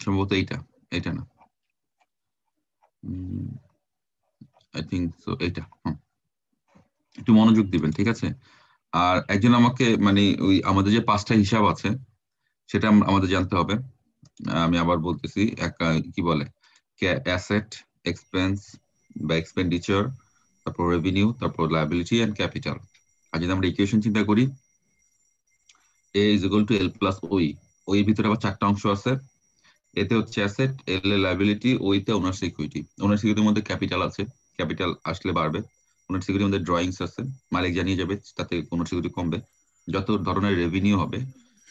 সম্ভবত এইটা, এটা না, আই থিঙ্ক সো এইটা। একটু মনোযোগ দিবেন, ঠিক আছে? আর একজন আমাকে মানে ওই আমাদের যে 5টা হিসাব আছে সেটা আমাদের জানতে হবে। আমি আবার বলতেছি, কি বলে, অ্যাসেট, এক্সপেন্স বা এক্সপেন্ডিচার, তারপর রেভিনিউ, তারপর লায়াবিলিটি এন্ড ক্যাপিটাল। আর যদি আমরা ইকুয়েশন চিন্তা করি, A is equal to L plus ওই, ওই ভিতরে আবার 4টা অংশ আছে। এতে হচ্ছে অ্যাসেট, এল এ লায়াবিলিটি, ওইতে ওনার সিকিউরিটি। ওনার সিকিউরিটির মধ্যে ক্যাপিটাল আছে, ক্যাপিটাল আসলে বাড়বে। ওনার সিকিউরিটির মধ্যে ড্রয়িংস আছে, মালিক জানিয়ে যাবে, তাতে কোনো সিকিউরিটি কমবে। যত ধরনের রেভিনিউ হবে,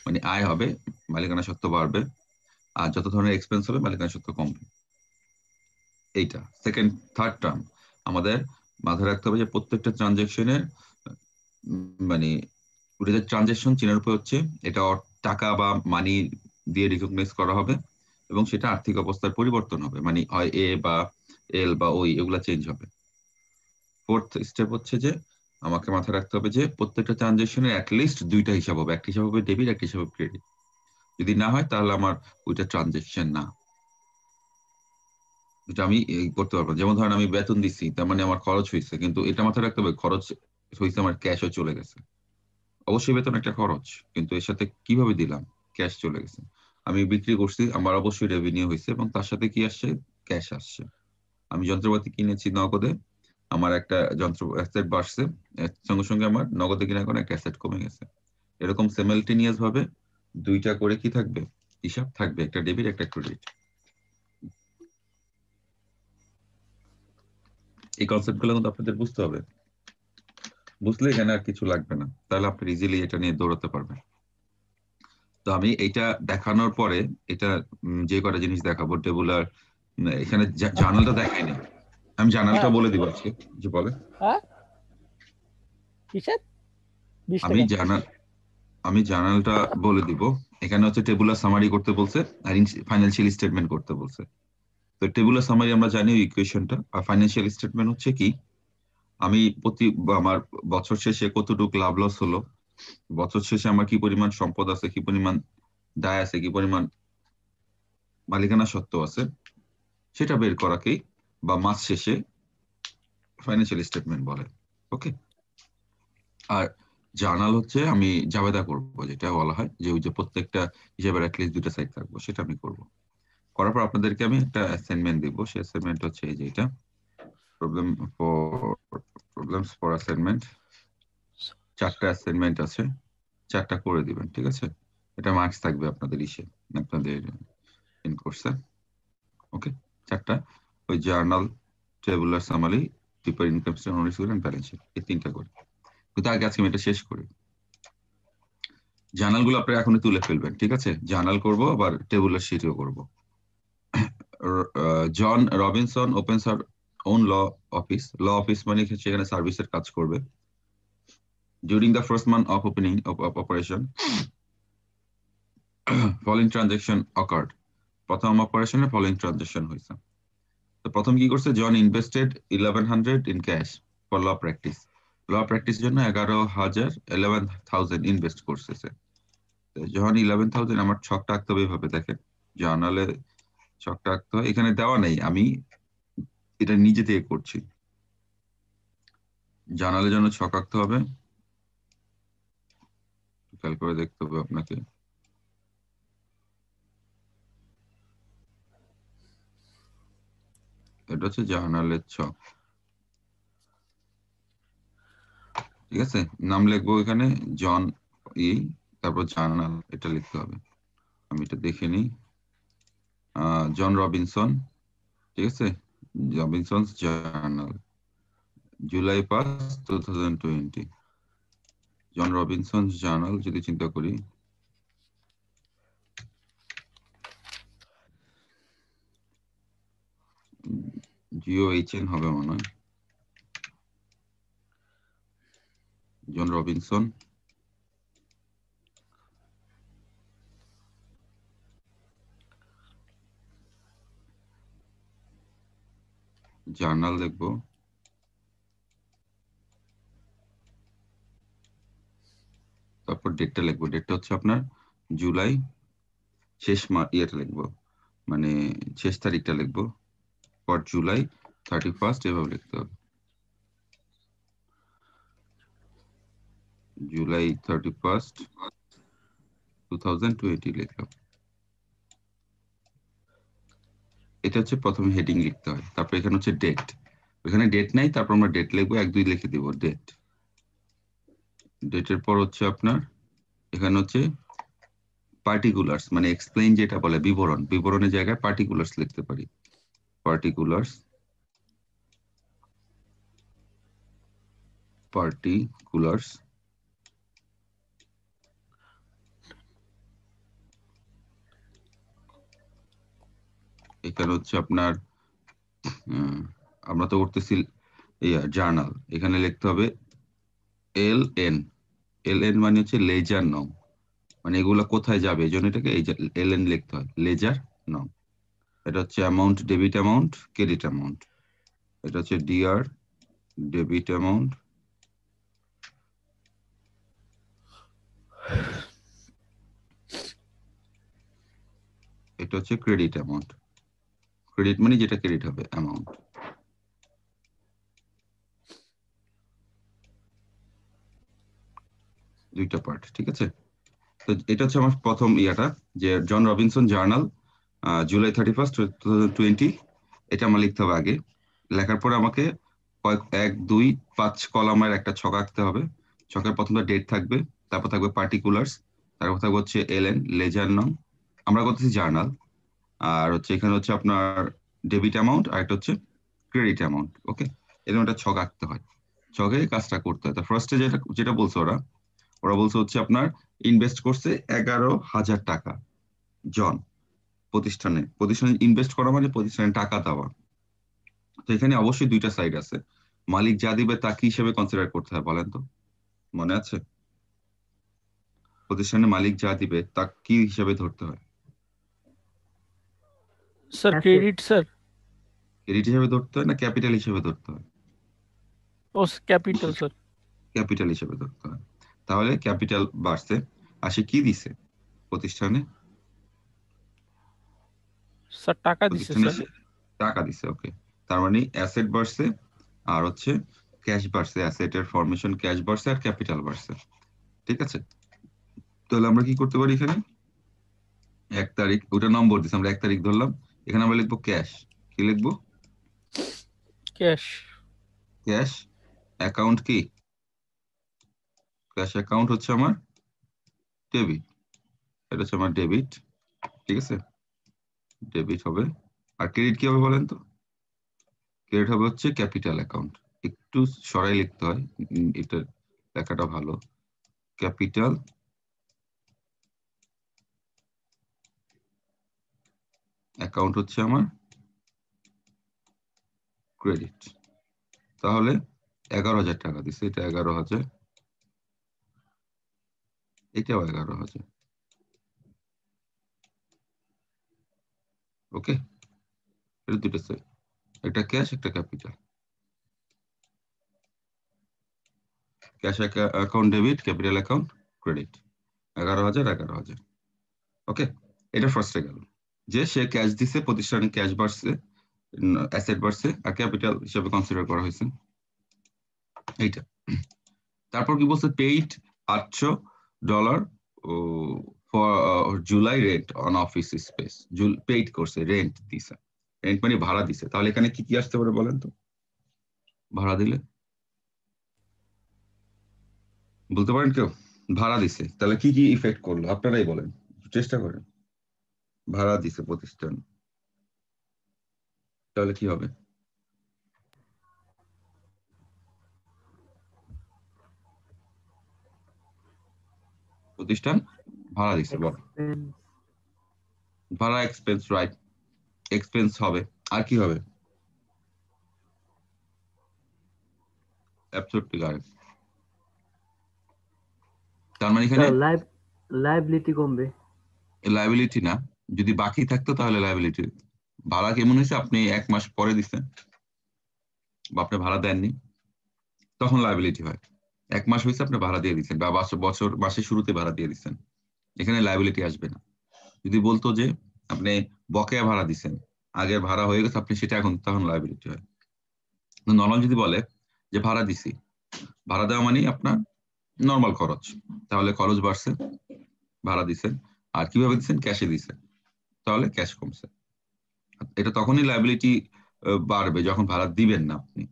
মানে আয় হবে, মালিকানা সত্ত্ব বাড়বে। আর যত ধরনের এক্সপেন্স হবে, মালিকানা সত্ত্ব কমবে। এইটা সেকেন্ড, থার্ড টার্ম। আমাদের মাথায় রাখতে হবে যে প্রত্যেকটা ট্রানজেকশনের মানে ওটা যে ট্রানজেকশন চিহ্নের উপর হচ্ছে, এটা টাকা বা মানি দিয়ে রিকগনাইজ করা হবে, এবং সেটা আর্থিক অবস্থার পরিবর্তন হবে, মানে হয় এ বা এল বা ওই, এগুলা চেঞ্জ হবে। ফোর্থ স্টেপ হচ্ছে যে আমাকে মাথায় রাখতে হবে যে প্রত্যেকটা ট্রানজেকশনের অ্যাটলিস্ট 2টা হিসাব হবে, একটা হিসাব হবে ডেবিট, একটা হিসাব হবে ক্রেডিট। যদি না হয় তাহলে আমার ওইটা ট্রানজেকশন না, এটা আমি করতে পারবো। যেমন ধরেন আমি বেতন দিচ্ছি, তার মানে আমার খরচ হয়েছে, কিন্তু এটা মাথায় রাখতে হবে খরচ হয়েছে আমার ক্যাশও চলে গেছে। অবশ্যই বেতন একটা খরচ, কিন্তু এর সাথে কিভাবে দিলাম, ক্যাশ চলে গেছে। আমি বিক্রি করছি, আমার অবশ্যই রেভিনিউ হয়েছে, এবং তার সাথে কি আসছে, ক্যাশ আসছে। আমি যন্ত্রপাতি কিনেছি নগদে, আমার একটা যন্ত্র অ্যাসেট বাড়ছে, এর সঙ্গে সঙ্গে আমার নগদে কিনা কোনো একটা অ্যাসেট কমে গেছে। এরকম সিমিলটেনিয়াস ভাবে 2টা করে কি থাকবে, হিসাব থাকবে, একটা ডেবিট একটা ক্রেডিট। এই কনসেপ্ট গুলো কিন্তু আপনাদের বুঝতে হবে, বুঝলে এখানে আর কিছু লাগবে না, তাহলে আপনি ইজিলি এটা নিয়ে দৌড়াতে পারবেন। তো আমি এইটা দেখানোর পরে, এটা যে কটা জিনিস দেখাবো টেবুলার, এখানে জার্নালটা দেখাই নেই, আমি জার্নালটা হ্যাঁ বলে দিব আজকে। যে বলে, হ্যাঁ কিসের 20 আমি টাকা জার্নাল আমি জার্নালটা বলে দিব। এখানে হচ্ছে টেবুলার সামারি করতে বলছে, আর ফাইন্যান্সিয়াল স্টেটমেন্ট করতে বলছে। তো টেবুলার সামারি আমরা জানি ইকুয়েশনটা, আর ফাইন্যান্সিয়াল স্টেটমেন্ট হচ্ছে কি, আমি আমার বছর শেষে কতটুকু লাভ লস হলো, বছর শেষে আমার কি পরিমাণ সম্পদ আছে, কি পরিমাণ দায় আছে, কি পরিমাণ মালিকানা সত্ত্ব আছে, সেটা বের করাকেই বা মাস শেষে ফাইন্যান্সিয়াল স্টেটমেন্ট বলে। ওকে। আর জার্নাল হচ্ছে আমি জাবেদা করব, যেটা বলা হয় যে ওই যে প্রত্যেকটা হিসাবের অ্যাটলিস্ট 2টা সাইড থাকবো, সেটা আমি করব। করার পর আপনাদেরকে আমি একটা অ্যাসাইনমেন্ট দিব। সেই অ্যাসাইনমেন্ট হচ্ছে এই যে এটা, problem for problems for assignment. 4টা অ্যাসাইনমেন্ট আছে, 4টা করে দিবেন, ঠিক আছে? এটা মার্কস থাকবে আপনাদের আপনাদের ইন কোর্সে। ওকে, 4টা, ওই জার্নাল, টেবুলার সামারি, ডিপার ইনকাম স্টেটমেন্ট, ব্যালেন্স শিট, এই 3টা করে। কিন্তু আগে আজকে আমি এটা শেষ করি। জার্নাল গুলো আপনারা এখনই তুলে ফেলবেন, ঠিক আছে? জার্নাল করব, আবার টেবুলার শিটও করব। John Robinson opens her own law office মানে সেখানে সার্ভিসের কাজ করবে। During the first month of opening of operation, following transaction occurred. প্রথম অপারেশনে ফলোইং ট্রানজাকশন হয়েছে। তো প্রথম কি করছে, John invested 1100 in cash for law practice. Law practice জন্য 11,000 ইনভেস্ট করছে। যখন 11,000, আমার ছকটা আঁকতে হবে এইভাবে, দেখেন জার্নালে ছকটা আঁকতে হয়, এখানে দেওয়া নেই, আমি এটা নিজে থেকে করছি। জার্নালের জন্য ছক আঁকতে হবে, খেয়াল করে দেখতে হবে আপনাকে। এটা হচ্ছে জার্নালের ছক, ঠিক আছে? নাম লিখবো এখানে জন, তারপর জার্নাল, এটা লিখতে হবে। আমি এটা দেখে নিই। জন রবিনসন, ঠিক আছে, রবিনসন জার্নাল, জুলাই 5, 2020। জন রবিনসন জার্নাল যদি চিন্তা করি, GOHN হবে মনে হয়, জন রবিনসন। জার্নাল দেখবো, তারপর ডেটটা লিখবো, ডেটটা হচ্ছে আপনার জুলাই, শেষ ইয়েটা লিখবো মানে শেষ তারিখটা লিখবো, ফর জুলাই 31 এভাবে লিখতে হবে, জুলাই 31, 2020 লিখলাম। এটা হচ্ছে প্রথমে হেডিং লিখতে হয়, তারপর এখানে হচ্ছে ডেট, এখানে ডেট নাই, তারপর আমরা ডেট লিখবো, 1-2 লিখে দিব ডেট। ডেটের পর হচ্ছে আপনার এখানে হচ্ছে পার্টিকুলার্স, মানে এক্সপ্লেইন যেটা বলে বিবরণ, বিবরণের জায়গায় পার্টিকুলার্স লিখতে পারি, পার্টিকুলার্স, পার্টিকুলার্স। এখানে হচ্ছে আপনার আমরা তো করতেছি জার্নাল, এখানে লিখতে হবে LN, LN মানে হচ্ছে লেজার নং, মানে এগুলা কোথায় যাবে, এই জন্য এটাকে LN লিখতে হয়, লেজার নং। এটা হচ্ছে amount, debit amount, credit amount. এটা হচ্ছে ডিআর, ডেবিট অ্যামাউন্ট, এটা হচ্ছে ক্রেডিট অ্যামাউন্ট, ক্রেডিট মানে যেটা ক্রেডিট হবে অ্যামাউন্ট। দুইটা পার্ট, ঠিক আছে। তো এটা হচ্ছে আমার প্রথম ইয়াটা, যে জন রবিনসন জার্নাল, জুলাই 31, 2020, এটা আমার লিখতে হবে আগে। লেখার পরে আমাকে 1-2-5 কলামের একটা ছক আঁকতে হবে। ছকের প্রথমে ডেট থাকবে, তারপর থাকবে পার্টিকুলার্স, তারপর থাকবে হচ্ছে LN, লেজার নং, আমরা করতেছি জার্নাল, আর হচ্ছে এখানে হচ্ছে আপনার ডেবিট অ্যামাউন্ট, আর একটা হচ্ছে ক্রেডিট অ্যামাউন্ট। ওকে, এরকম একটা ছক আঁকতে হয়, ছকে কাজটা করতে হয়। তো ফার্স্টে যেটা যেটা বলছে ওরা, ওরা বলছে হচ্ছে আপনার ইনভেস্ট করছে 11,000 টাকা জন, প্রতিষ্ঠানে, প্রতিষ্ঠানে ইনভেস্ট করা মানে প্রতিষ্ঠানে টাকা দেওয়া। তো এখানে অবশ্যই দুইটা সাইড আছে, মালিক যা দিবে তা কি হিসেবে কনসিডার করতে হয় বলেন তো, মনে আছে? প্রতিষ্ঠানের মালিক যা দিবে তা কি হিসেবে ধরতে হয়? Sir credit sir. ক্রেডিট হিসেবে ধরতে হয় না ক্যাপিটাল হিসেবে ধরতে হয়? ও ক্যাপিটাল স্যার। ক্যাপিটাল হিসেবে ধরতে হয়। তাহলে ক্যাপিটাল বাড়ছে, আর সে কি দিছে প্রতিষ্ঠানে? স্যার টাকা দিছে প্রতিষ্ঠানে স্যার। সে টাকা দিছে, ওকে। তার মানে অ্যাসেট বাড়ছে, আর হচ্ছে ক্যাশ বাড়ছে, অ্যাসেটের ফরমেশন ক্যাশ বাড়ছে, আর ক্যাপিটাল বাড়ছে, ঠিক আছে। তাহলে আমরা কি করতে পারি এখানে, 1 তারিখ, ওটা নম্বর দিচ্ছে, আমরা 1 তারিখ ধরলাম, এখানে আমরা লিখবো ক্যাশ, কি লিখবো? ক্যাশ। ক্যাশ অ্যাকাউন্ট, কি ক্যাশ অ্যাকাউন্ট হচ্ছে আমার ডেবিট, এটা হচ্ছে আমার ডেবিট, ঠিক আছে, ডেবিট হবে। আর ক্রেডিট কি হবে বলেন তো? ক্রেডিট হবে হচ্ছে ক্যাপিটাল অ্যাকাউন্ট, একটু সরাই লিখতে হয়, এটা লেখাটা ভালো, ক্যাপিটাল অ্যাকাউন্ট হচ্ছে আমার ক্রেডিট। তাহলে 11,000 টাকা দিচ্ছে, এটা 11,000, এটাও 11,000, ওকে। এটা দুটো সাইড, একটা ক্যাশ একটা capital, cash account debit, capital account credit, 11,000 11,000, ওকে। এটা ফার্স্টে গেল, যে সে ক্যাশ দিছে, প্রতিষ্ঠানে ক্যাশ বাড়ছে, অ্যাসেট বাড়ছে, আর ক্যাপিটাল হিসেবে কনসিডার করা হয়েছে, এইটা। তারপর কি বলছে, paid $800 for July rent on office space, paid করছে, রেন্ট দিছে, রেন্ট মানে ভাড়া দিছে। তাহলে এখানে কি কি আসতে পারে বলেন তো, ভাড়া দিলে বলতে পারেন কেউ? ভাড়া দিছে, তাহলে কি কি ইফেক্ট করলো আপনারাই বলেন, চেষ্টা করেন। ভাড়া দিছে প্রতিষ্ঠান, তাহলে কি হবে? প্রতিষ্ঠান ভাড়া দিছে, বল। ভাড়া এক্সপেন্স, রাইট, এক্সপেন্স হবে। আর কি হবে? Absolutely correct. তার মানে এখানে লাইবিলিটি কমবে। লায়াবিলিটি না, যদি বাকি থাকতো তাহলে লায়াবিলিটি। ভাড়া কেমন হয়েছে, আপনি 1 মাস পরে দিচ্ছেন বা আপনি ভাড়া দেননি, তখন লায়াবিলিটি হয়। 1 মাস হয়েছে আপনি ভাড়া দিয়ে দিচ্ছেন, বা বছর মাসের শুরুতে ভাড়া দিয়ে দিচ্ছেন, এখানে লায়াবিলিটি আসবে না। যদি বলতো যে আপনি বকেয়া ভাড়া দিচ্ছেন, আগের ভাড়া হয়ে গেছে, আপনি সেটা এখন তখন লায়াবিলিটি হয়। নর্মাল যদি বলে যে ভাড়া দিছি, ভাড়া দেওয়া মানে আপনার নর্মাল খরচ, তাহলে খরচ বাড়ছে, ভাড়া দিচ্ছেন, আর কিভাবে দিচ্ছেন, ক্যাশে দিচ্ছেন, তাহলে ক্যাশ কমছে। এটা তখনই লায়াবিলিটি বাড়বে যখন ভাড়া দিবেন না আপনি,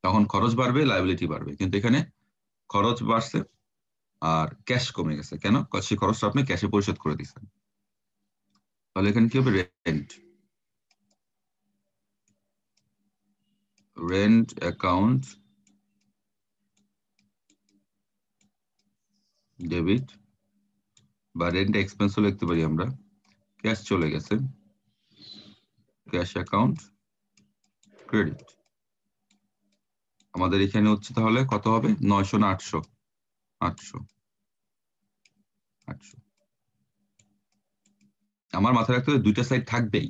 তখন খরচ বাড়বে, লায়াবিলিটি বাড়বে। কিন্তু এখানে খরচ বাড়ছে আর ক্যাশ কমে গেছে, কেন? সেই খরচটা আপনি ক্যাশে পরিশোধ করে দিচ্ছেন। তাহলে এখানে কি হবে, রেন্ট, রেন্ট অ্যাকাউন্ট ডেবিট, বা রেন্ট এক্সপেন্সও লিখতে পারি আমরা, ক্যাশ চলে গেছে, ক্যাশ অ্যাকাউন্ট ক্রেডিট। আমাদের এখানে হচ্ছে তাহলে কত হবে, 900 না 800? 800। আমার মাথায় রাখতে হবে দুইটা সাইড থাকবেই,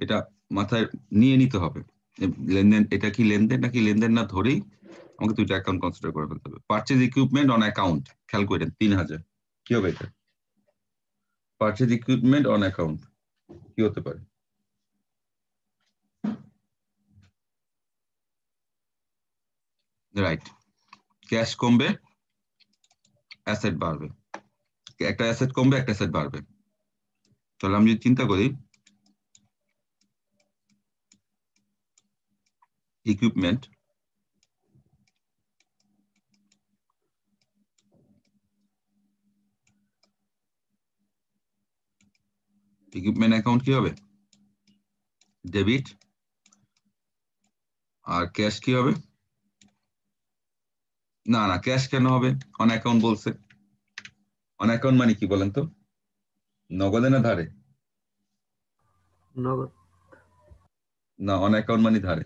এটা মাথায় নিয়ে নিতে হবে। লেনদেন, এটা কি লেনদেন নাকি লেনদেন না ধরেই আমাকে দুইটা অ্যাকাউন্ট কনসিডার করে ফেলতে হবে। পারচেজ ইকুইপমেন্ট অন অ্যাকাউন্ট, খেয়াল করেন 3000 কি হবে এটা? পারচেজ ইকুইপমেন্ট অন অ্যাকাউন্ট কি হতে পারে? রাইট, ক্যাশ কমবে, অ্যাসেট বাড়বে, একটা অ্যাসেট কমবে, একটা অ্যাসেট বাড়বে। তাহলে আমি যদি চিন্তা করি ইকুইপমেন্ট, ইকুইপমেন্ট অ্যাকাউন্ট কি হবে, ডেবিট, আর ক্যাশ কি হবে? না না, ক্যাশ কেন হবে, অন অ্যাকাউন্ট বলছে। অন অ্যাকাউন্ট মানে কি বলেন তো, নগদে না ধারে? নগদ। না, অন অ্যাকাউন্ট মানে ধারে,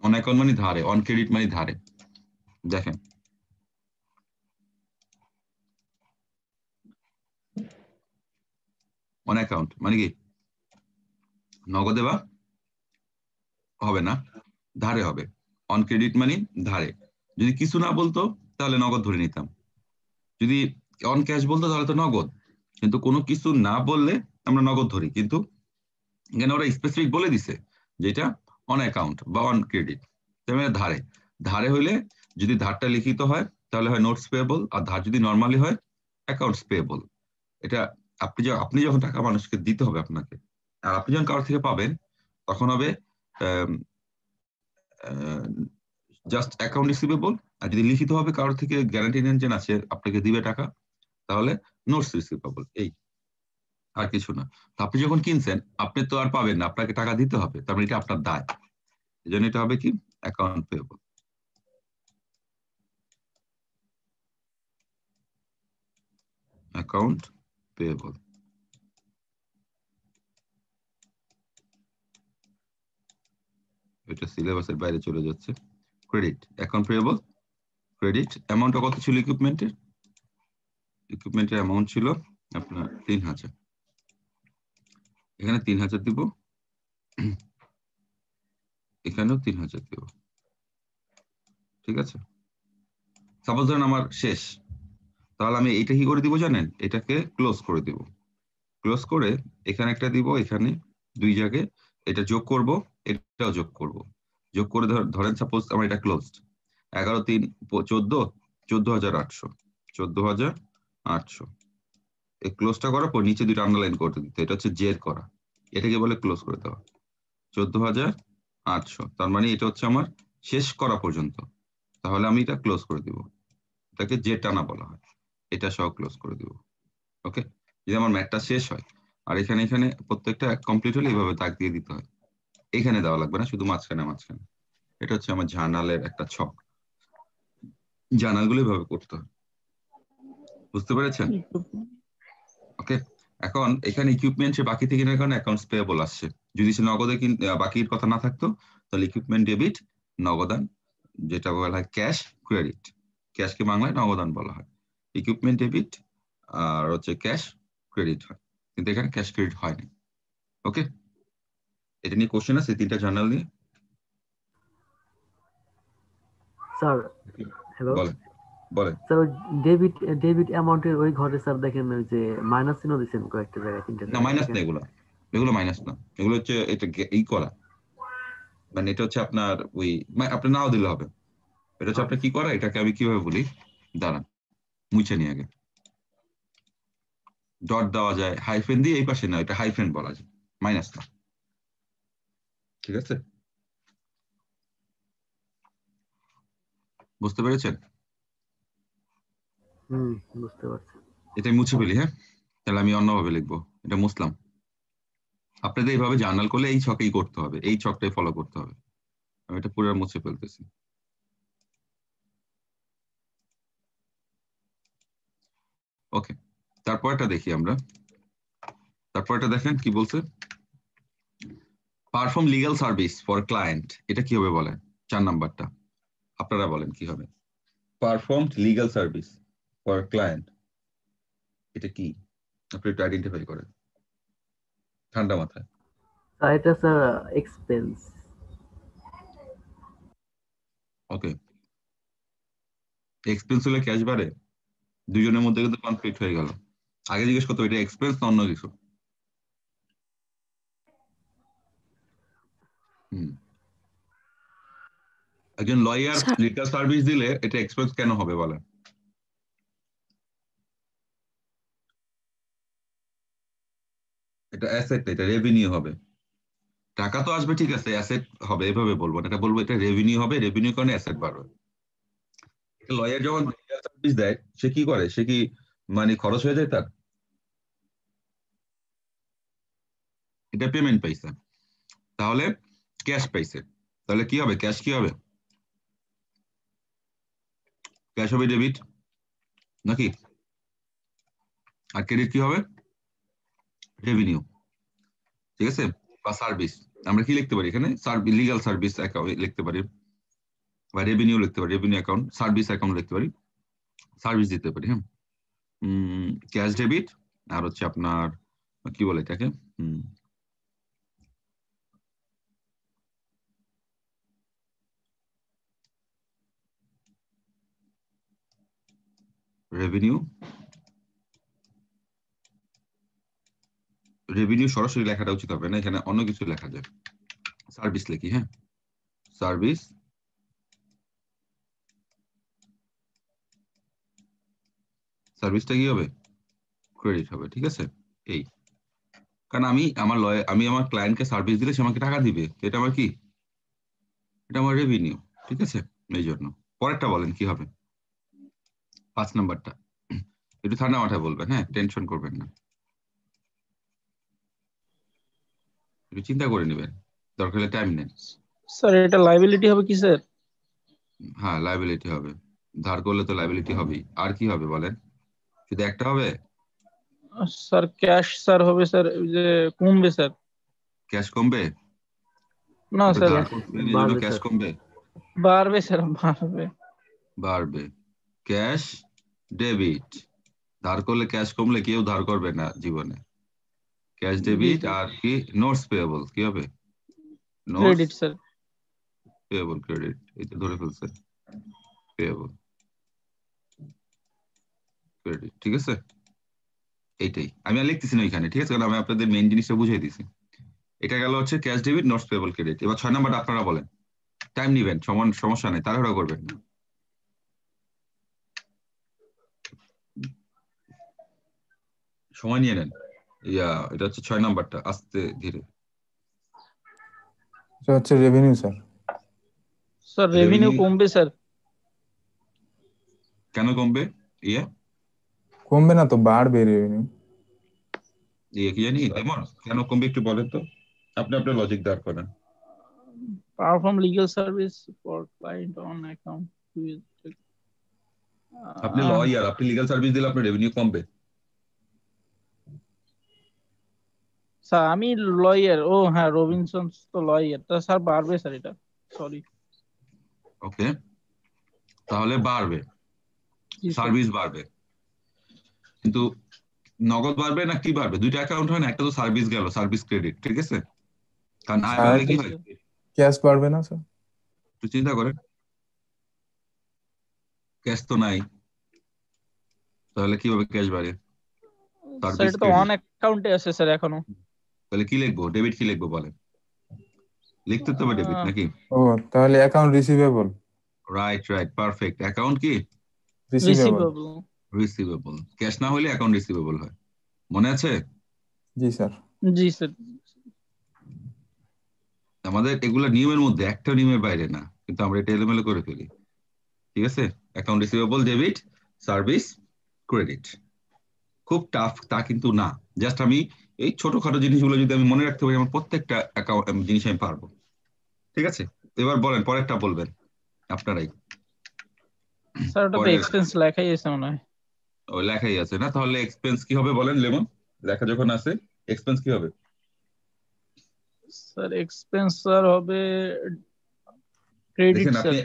অন অ্যাকাউন্ট মানে ধারে, অন ক্রেডিট মানে ধারে। দেখেন অন অ্যাকাউন্ট মানে কি, নগদে বা হবে না, ধারে হবে। অন ক্রেডিট মানে ধারে। যদি কিছু না বলতো তাহলে নগদ ধরে নিতাম, যদি অন ক্যাশ বলতো তাহলে তো নগদ, কিন্তু কোনো কিছু না বললে আমরা নগদ ধরি। কিন্তু এখানে ওরা স্পেসিফিক বলে দিছে যেটা অন অ্যাকাউন্ট বা অন ক্রেডিট, মানে ধারে। ধারে হইলে যদি ধারটা লিখিত হয় তাহলে হয় নোটস পেয়েবল, আর ধার যদি নর্মালি হয় অ্যাকাউন্টস পেয়েবল। এটা আপনি যখন টাকা মানুষকে দিতে হবে আপনাকে, আর আপনি যখন কারোর থেকে পাবেন তখন হবে জাস্ট অ্যাকাউন্ট রিসিভেবল। আর যদি লিখিত হবে কারোর থেকে গ্যারান্টি নেন যে না সে আপনাকে দিবে টাকা, তাহলে নোটস রিসিভেবল। এই, আর কিছু না। তো আপনি যখন কিনছেন আপনি তো আর পাবেন না, আপনাকে টাকা দিতে হবে, তার মানে এটা আপনার দায়। এই জন্য এটা হবে কি, অ্যাকাউন্ট পেয়েবল। অ্যাকাউন্ট পেয়েবল, এটা সিলেবাসের বাইরে চলে যাচ্ছে। Credit, account payable, credit. অ্যামাউন্টটা কত ছিল ইকুইপমেন্টের? ইকুইপমেন্টের অ্যামাউন্ট ছিল আপনার 3000, এখানে 3000 দিব, এখানেও 3000 দিব, ঠিক আছে। সাপোজ ধরেন আমার শেষ, তাহলে আমি এটা কি করে দিব জানেন, এটাকে ক্লোজ করে দিব। ক্লোজ করে এখানে একটা দিব, এখানে দুই জায়গায় এটা যোগ করব, এটাও যোগ করব। যোগ করে ধরেন সাপোজ আমার এটা ক্লোজড, 11 3 14, 14800, 14800। এই ক্লোজটা করার পর নিচে দুটো আন্ডারলাইন করতে দিতে, এটা হচ্ছে জের করা, এটাকে বলে ক্লোজ করে দেওয়া। 14800, তার মানে এটা হচ্ছে আমার শেষ করা পর্যন্ত, তাহলে আমি এটা ক্লোজ করে দিব, এটাকে জে টানা বলা হয়, এটা সহ ক্লোজ করে দিব। ওকে, যদি আমার ম্যাথটা শেষ হয়, আর এখানে এখানে প্রত্যেকটা কমপ্লিট হলে এইভাবে দাগ দিয়ে দিতে হয়, এখানে দেওয়া লাগবে না, শুধু মাঝখানে মাঝখানে। এটা হচ্ছে আমার জার্নালের একটা ছক, জার্নালগুলো এইভাবে করতে হয়, বুঝতে পেরেছেন? ওকে, এখন এখানে ইকুইপমেন্ট সে বাকি থেকে কেনার কারণে অ্যাকাউন্টস পেয়েবল আসছে। যদি সে নগদে বাকির কথা না থাকতো তাহলে ইকুইপমেন্ট ডেবিট, নগদান, যেটা বলা হয় ক্যাশ ক্রেডিট। ক্যাশকে বাংলায় নগদান বলা হয়, ইকুইপমেন্ট ডেবিট আর হচ্ছে ক্যাশ ক্রেডিট হয়, কিন্তু এখানে ক্যাশ ক্রেডিট হয়নি। ওকে, এটা নিয়ে কোশ্চেন আছে, তিনটা জার্নাল নিয়ে স্যার হ্যালো, বলেন। বলেন। স্যার ডেবিট ডেবিট অ্যামাউন্টের ওই ঘরে স্যার দেখেন ওই যে মাইনাস চিহ্ন দিচ্ছেন কয়েকটা জায়গায়, তিনটা না জায়গায় মাইনাস না, সেখানে। এগুলো মাইনাস না, এগুলো হচ্ছে এটা এই করা, মানে এটা হচ্ছে আপনার ওই আপনি নাও দিলে হবে। এটা হচ্ছে আপনার কি করা, এটাকে আমি কিভাবে বলি, দাঁড়ান মুছে নিয়ে আগে। ডট দেওয়া যায়, হাইফেন দিয়ে এই পাশে না, এটা হাইফেন বলা যায়, মাইনাস না। ঠিক আছে, বুঝতে পেরেছেন? বুঝতে পারছি। এটা মুছে ফেলি, হ্যাঁ তাহলে আমি অন্যভাবে লিখবো, এটা মুছলাম। আপনাদের এইভাবে জার্নাল করলে এই ছকেই করতে হবে, এই ছকটাই ফলো করতে হবে। আমি এটা পুরো মুছে ফেলতেছি। ওকে, তারপরটা দেখি আমরা। তারপরটা দেখেন কি বলছে, perform legal service for client, এটা কি হবে বলেন? 4 নাম্বারটা আপনারা বলেন কি হবে। Perform legal service for client, এটা কি আপনি একটু আইডেন্টিফাই করেন ঠান্ডা মাথায়। স্যার এটা স্যার এক্সপেন্স। ওকে, এক্সপেন্স হলে ক্যাশ বাড়ে, দুজনের মধ্যে কিন্তু কনফ্লিক্ট হয়ে গেল। আগে জিজ্ঞেস করতে এটা এক্সপেন্স না অন্য কিছু। একজন লয়ার স্যার লিগ্যাল সার্ভিস দিলে এটা এক্সপেন্স কেন হবে বলেন? এটা অ্যাসেট, এটা রেভিনিউ হবে। টাকা তো আসবে ঠিক আছে, অ্যাসেট হবে, এভাবে বলবো না, এটা বলবো এটা রেভিনিউ হবে, রেভিনিউ কারণে অ্যাসেট বাড়বে। লয়ার যখন লিগ্যাল সার্ভিস দেয় সে কি করে, সে কি মানে খরচ হয়ে যায় তার? এটা পেমেন্ট পাইছে, তাহলে ক্যাশ পাইছে, তাহলে কি হবে, ক্যাশ কি হবে, ক্যাশ হবে ডেবিট নাকি? আর ক্রেডিট কি হবে, রেভিনিউ। ঠিক আছে, বা সার্ভিস। আমরা কি লিখতে পারি এখানে, লিগ্যাল সার্ভিস লিখতে পারি, বা রেভিনিউ লিখতে পারি, রেভিনিউ অ্যাকাউন্ট, সার্ভিস অ্যাকাউন্ট লিখতে পারি, সার্ভিস দিতে পারি। হ্যাঁ, ক্যাশ ডেবিট, আর হচ্ছে আপনার কি বলে এটাকে, রেভিনিউ। রেভিনিউ সরাসরি লেখাটা উচিত হবে না, এখানে অন্য কিছু লেখা যায়, সার্ভিস লিখি। হ্যাঁ, সার্ভিস, সার্ভিসটা কি হবে, ক্রেডিট হবে। ঠিক আছে, এই কারণ আমি আমার ক্লায়েন্টকে সার্ভিস দিলে সে আমাকে টাকা দিবে, তো এটা আমার কি, এটা আমার রেভিনিউ। ঠিক আছে, এই জন্য। পরেরটা বলেন কি হবে, 5 নাম্বারটা একটু ঠান্ডা মাথায় বলবেন, হ্যাঁ টেনশন করবেন না, একটু চিন্তা করে নেবেন, দরকার হলে টাইম নেন। স্যার এটা লাইবিলিটি হবে কি স্যার? হ্যাঁ লাইবিলিটি হবে, ধার করলে তো লাইবিলিটি হবেই, আর কি হবে বলেন, শুধু একটা হবে? স্যার ক্যাশ স্যার হবে স্যার, ওই যে কমবে স্যার। ক্যাশ কমবে? না আপনি স্যার ধার করছেন এই জন্য বাড়বে ক্যাশ স্যার। কমবে? বাড়বে স্যার, বাড়বে। বাড়বে। ক্যাশ ডেবিট, ধার করলে ক্যাশ কমলে কেউ ধার করবে না জীবনে। ক্যাশ জি ডেবিট জি, আর কি, নোটস পেয়েবল কি হবে, notes credit sir. Payable credit, এই তো ধরে ফেলছে, পেয়েবল ক্রেডিট। ঠিক আছে, এইটাই আমি আর লিখতেছি না এখানে, ঠিক আছে, কারণ আমি আপনাদের মেইন জিনিসটা বুঝিয়ে দিছি। এটা গেল হচ্ছে cash debit, notes payable credit. এবার 6 নাম্বারটা আপনারা বলেন, টাইম নিবেন, সমস্যা নেই, তাড়াহুড়া করবেন না। সময় নিয়ে নেন। এটা হচ্ছে 6 নাম্বারটা, আস্তে ধীরে। এটা হচ্ছে revenue sir. Sir revenue revenue কমবে স্যার। কেন কমবে? ইয়ে কমবে না তো, বাড়বে রেভিনিউ। কি জানি তেমন, কেন কমবে একটু বলেন তো, আপনি আপনার লজিক দাঁড় করেন। Perform legal service for client on account. আপনি লয়ার, আপনি লিগ্যাল সার্ভিস দিলে আপনার রেভিনিউ কমবে? স্যার আমি লয়ার, ও হ্যাঁ রবিনসন তো লয়ার, তা স্যার বাড়বে স্যার এটা, সরি। ওকে, তাহলে বাড়বে, জি স্যার। সার্ভিস বাড়বে, কিন্তু নগদ বাড়বে না কি বাড়বে, দুইটা অ্যাকাউন্ট হয় না, একটা তো সার্ভিস গেল, সার্ভিস ক্রেডিট। ঠিক আছে, কারণ আয় আর বাড়লে কি জি হয়, স্যার। ক্যাশ বাড়বে না স্যার? একটু চিন্তা করেন, ক্যাশ তো নাই, তাহলে কিভাবে ক্যাশ বাড়ে? স্যার সার্ভিস এটা তো অন ক্রেডিট। অ্যাকাউন্টে আছে স্যার এখনো। তাহলে কি লিখবো? ডেবিট কি লিখবো বলেন? লিখতে তো হবে ডেবিট নাকি? ও তাহলে account receivable. Right right perfect. Account কি? রিসিভেবল। রিসিভেবল। রিসিভেবল। ক্যাশ না হলে অ্যাকাউন্ট রিসিভেবল হয়, মনে আছে? জি স্যার। জি স্যার। আমাদের এগুলো নিয়মের মধ্যে, একটা নিয়মের বাইরে না, কিন্তু আমরা এটা এলোমেলো করে ফেলি। ঠিক আছে, account receivable, debit, service, credit. খুব টাফ তা কিন্তু না, জাস্ট আমি এই ছোটখাটো জিনিসগুলো যদি আমি মনে রাখতে পারি, আমার প্রত্যেকটা অ্যাকাউন্ট জিনিস আমি পারবো। ঠিক আছে, এবার বলেন, পরেরটা বলবেন আপনারাই। স্যার ওটা তো পরের এক্সপেন্স লেখাই আছে মনে হয়। ওই লেখাই আছে না? তাহলে এক্সপেন্স কি হবে বলেন লেমন? লেখা যখন আছে, এক্সপেন্স কি হবে? স্যার এক্সপেন্স স্যার হবে ক্রেডিট দেখেন, স্যার। আপনি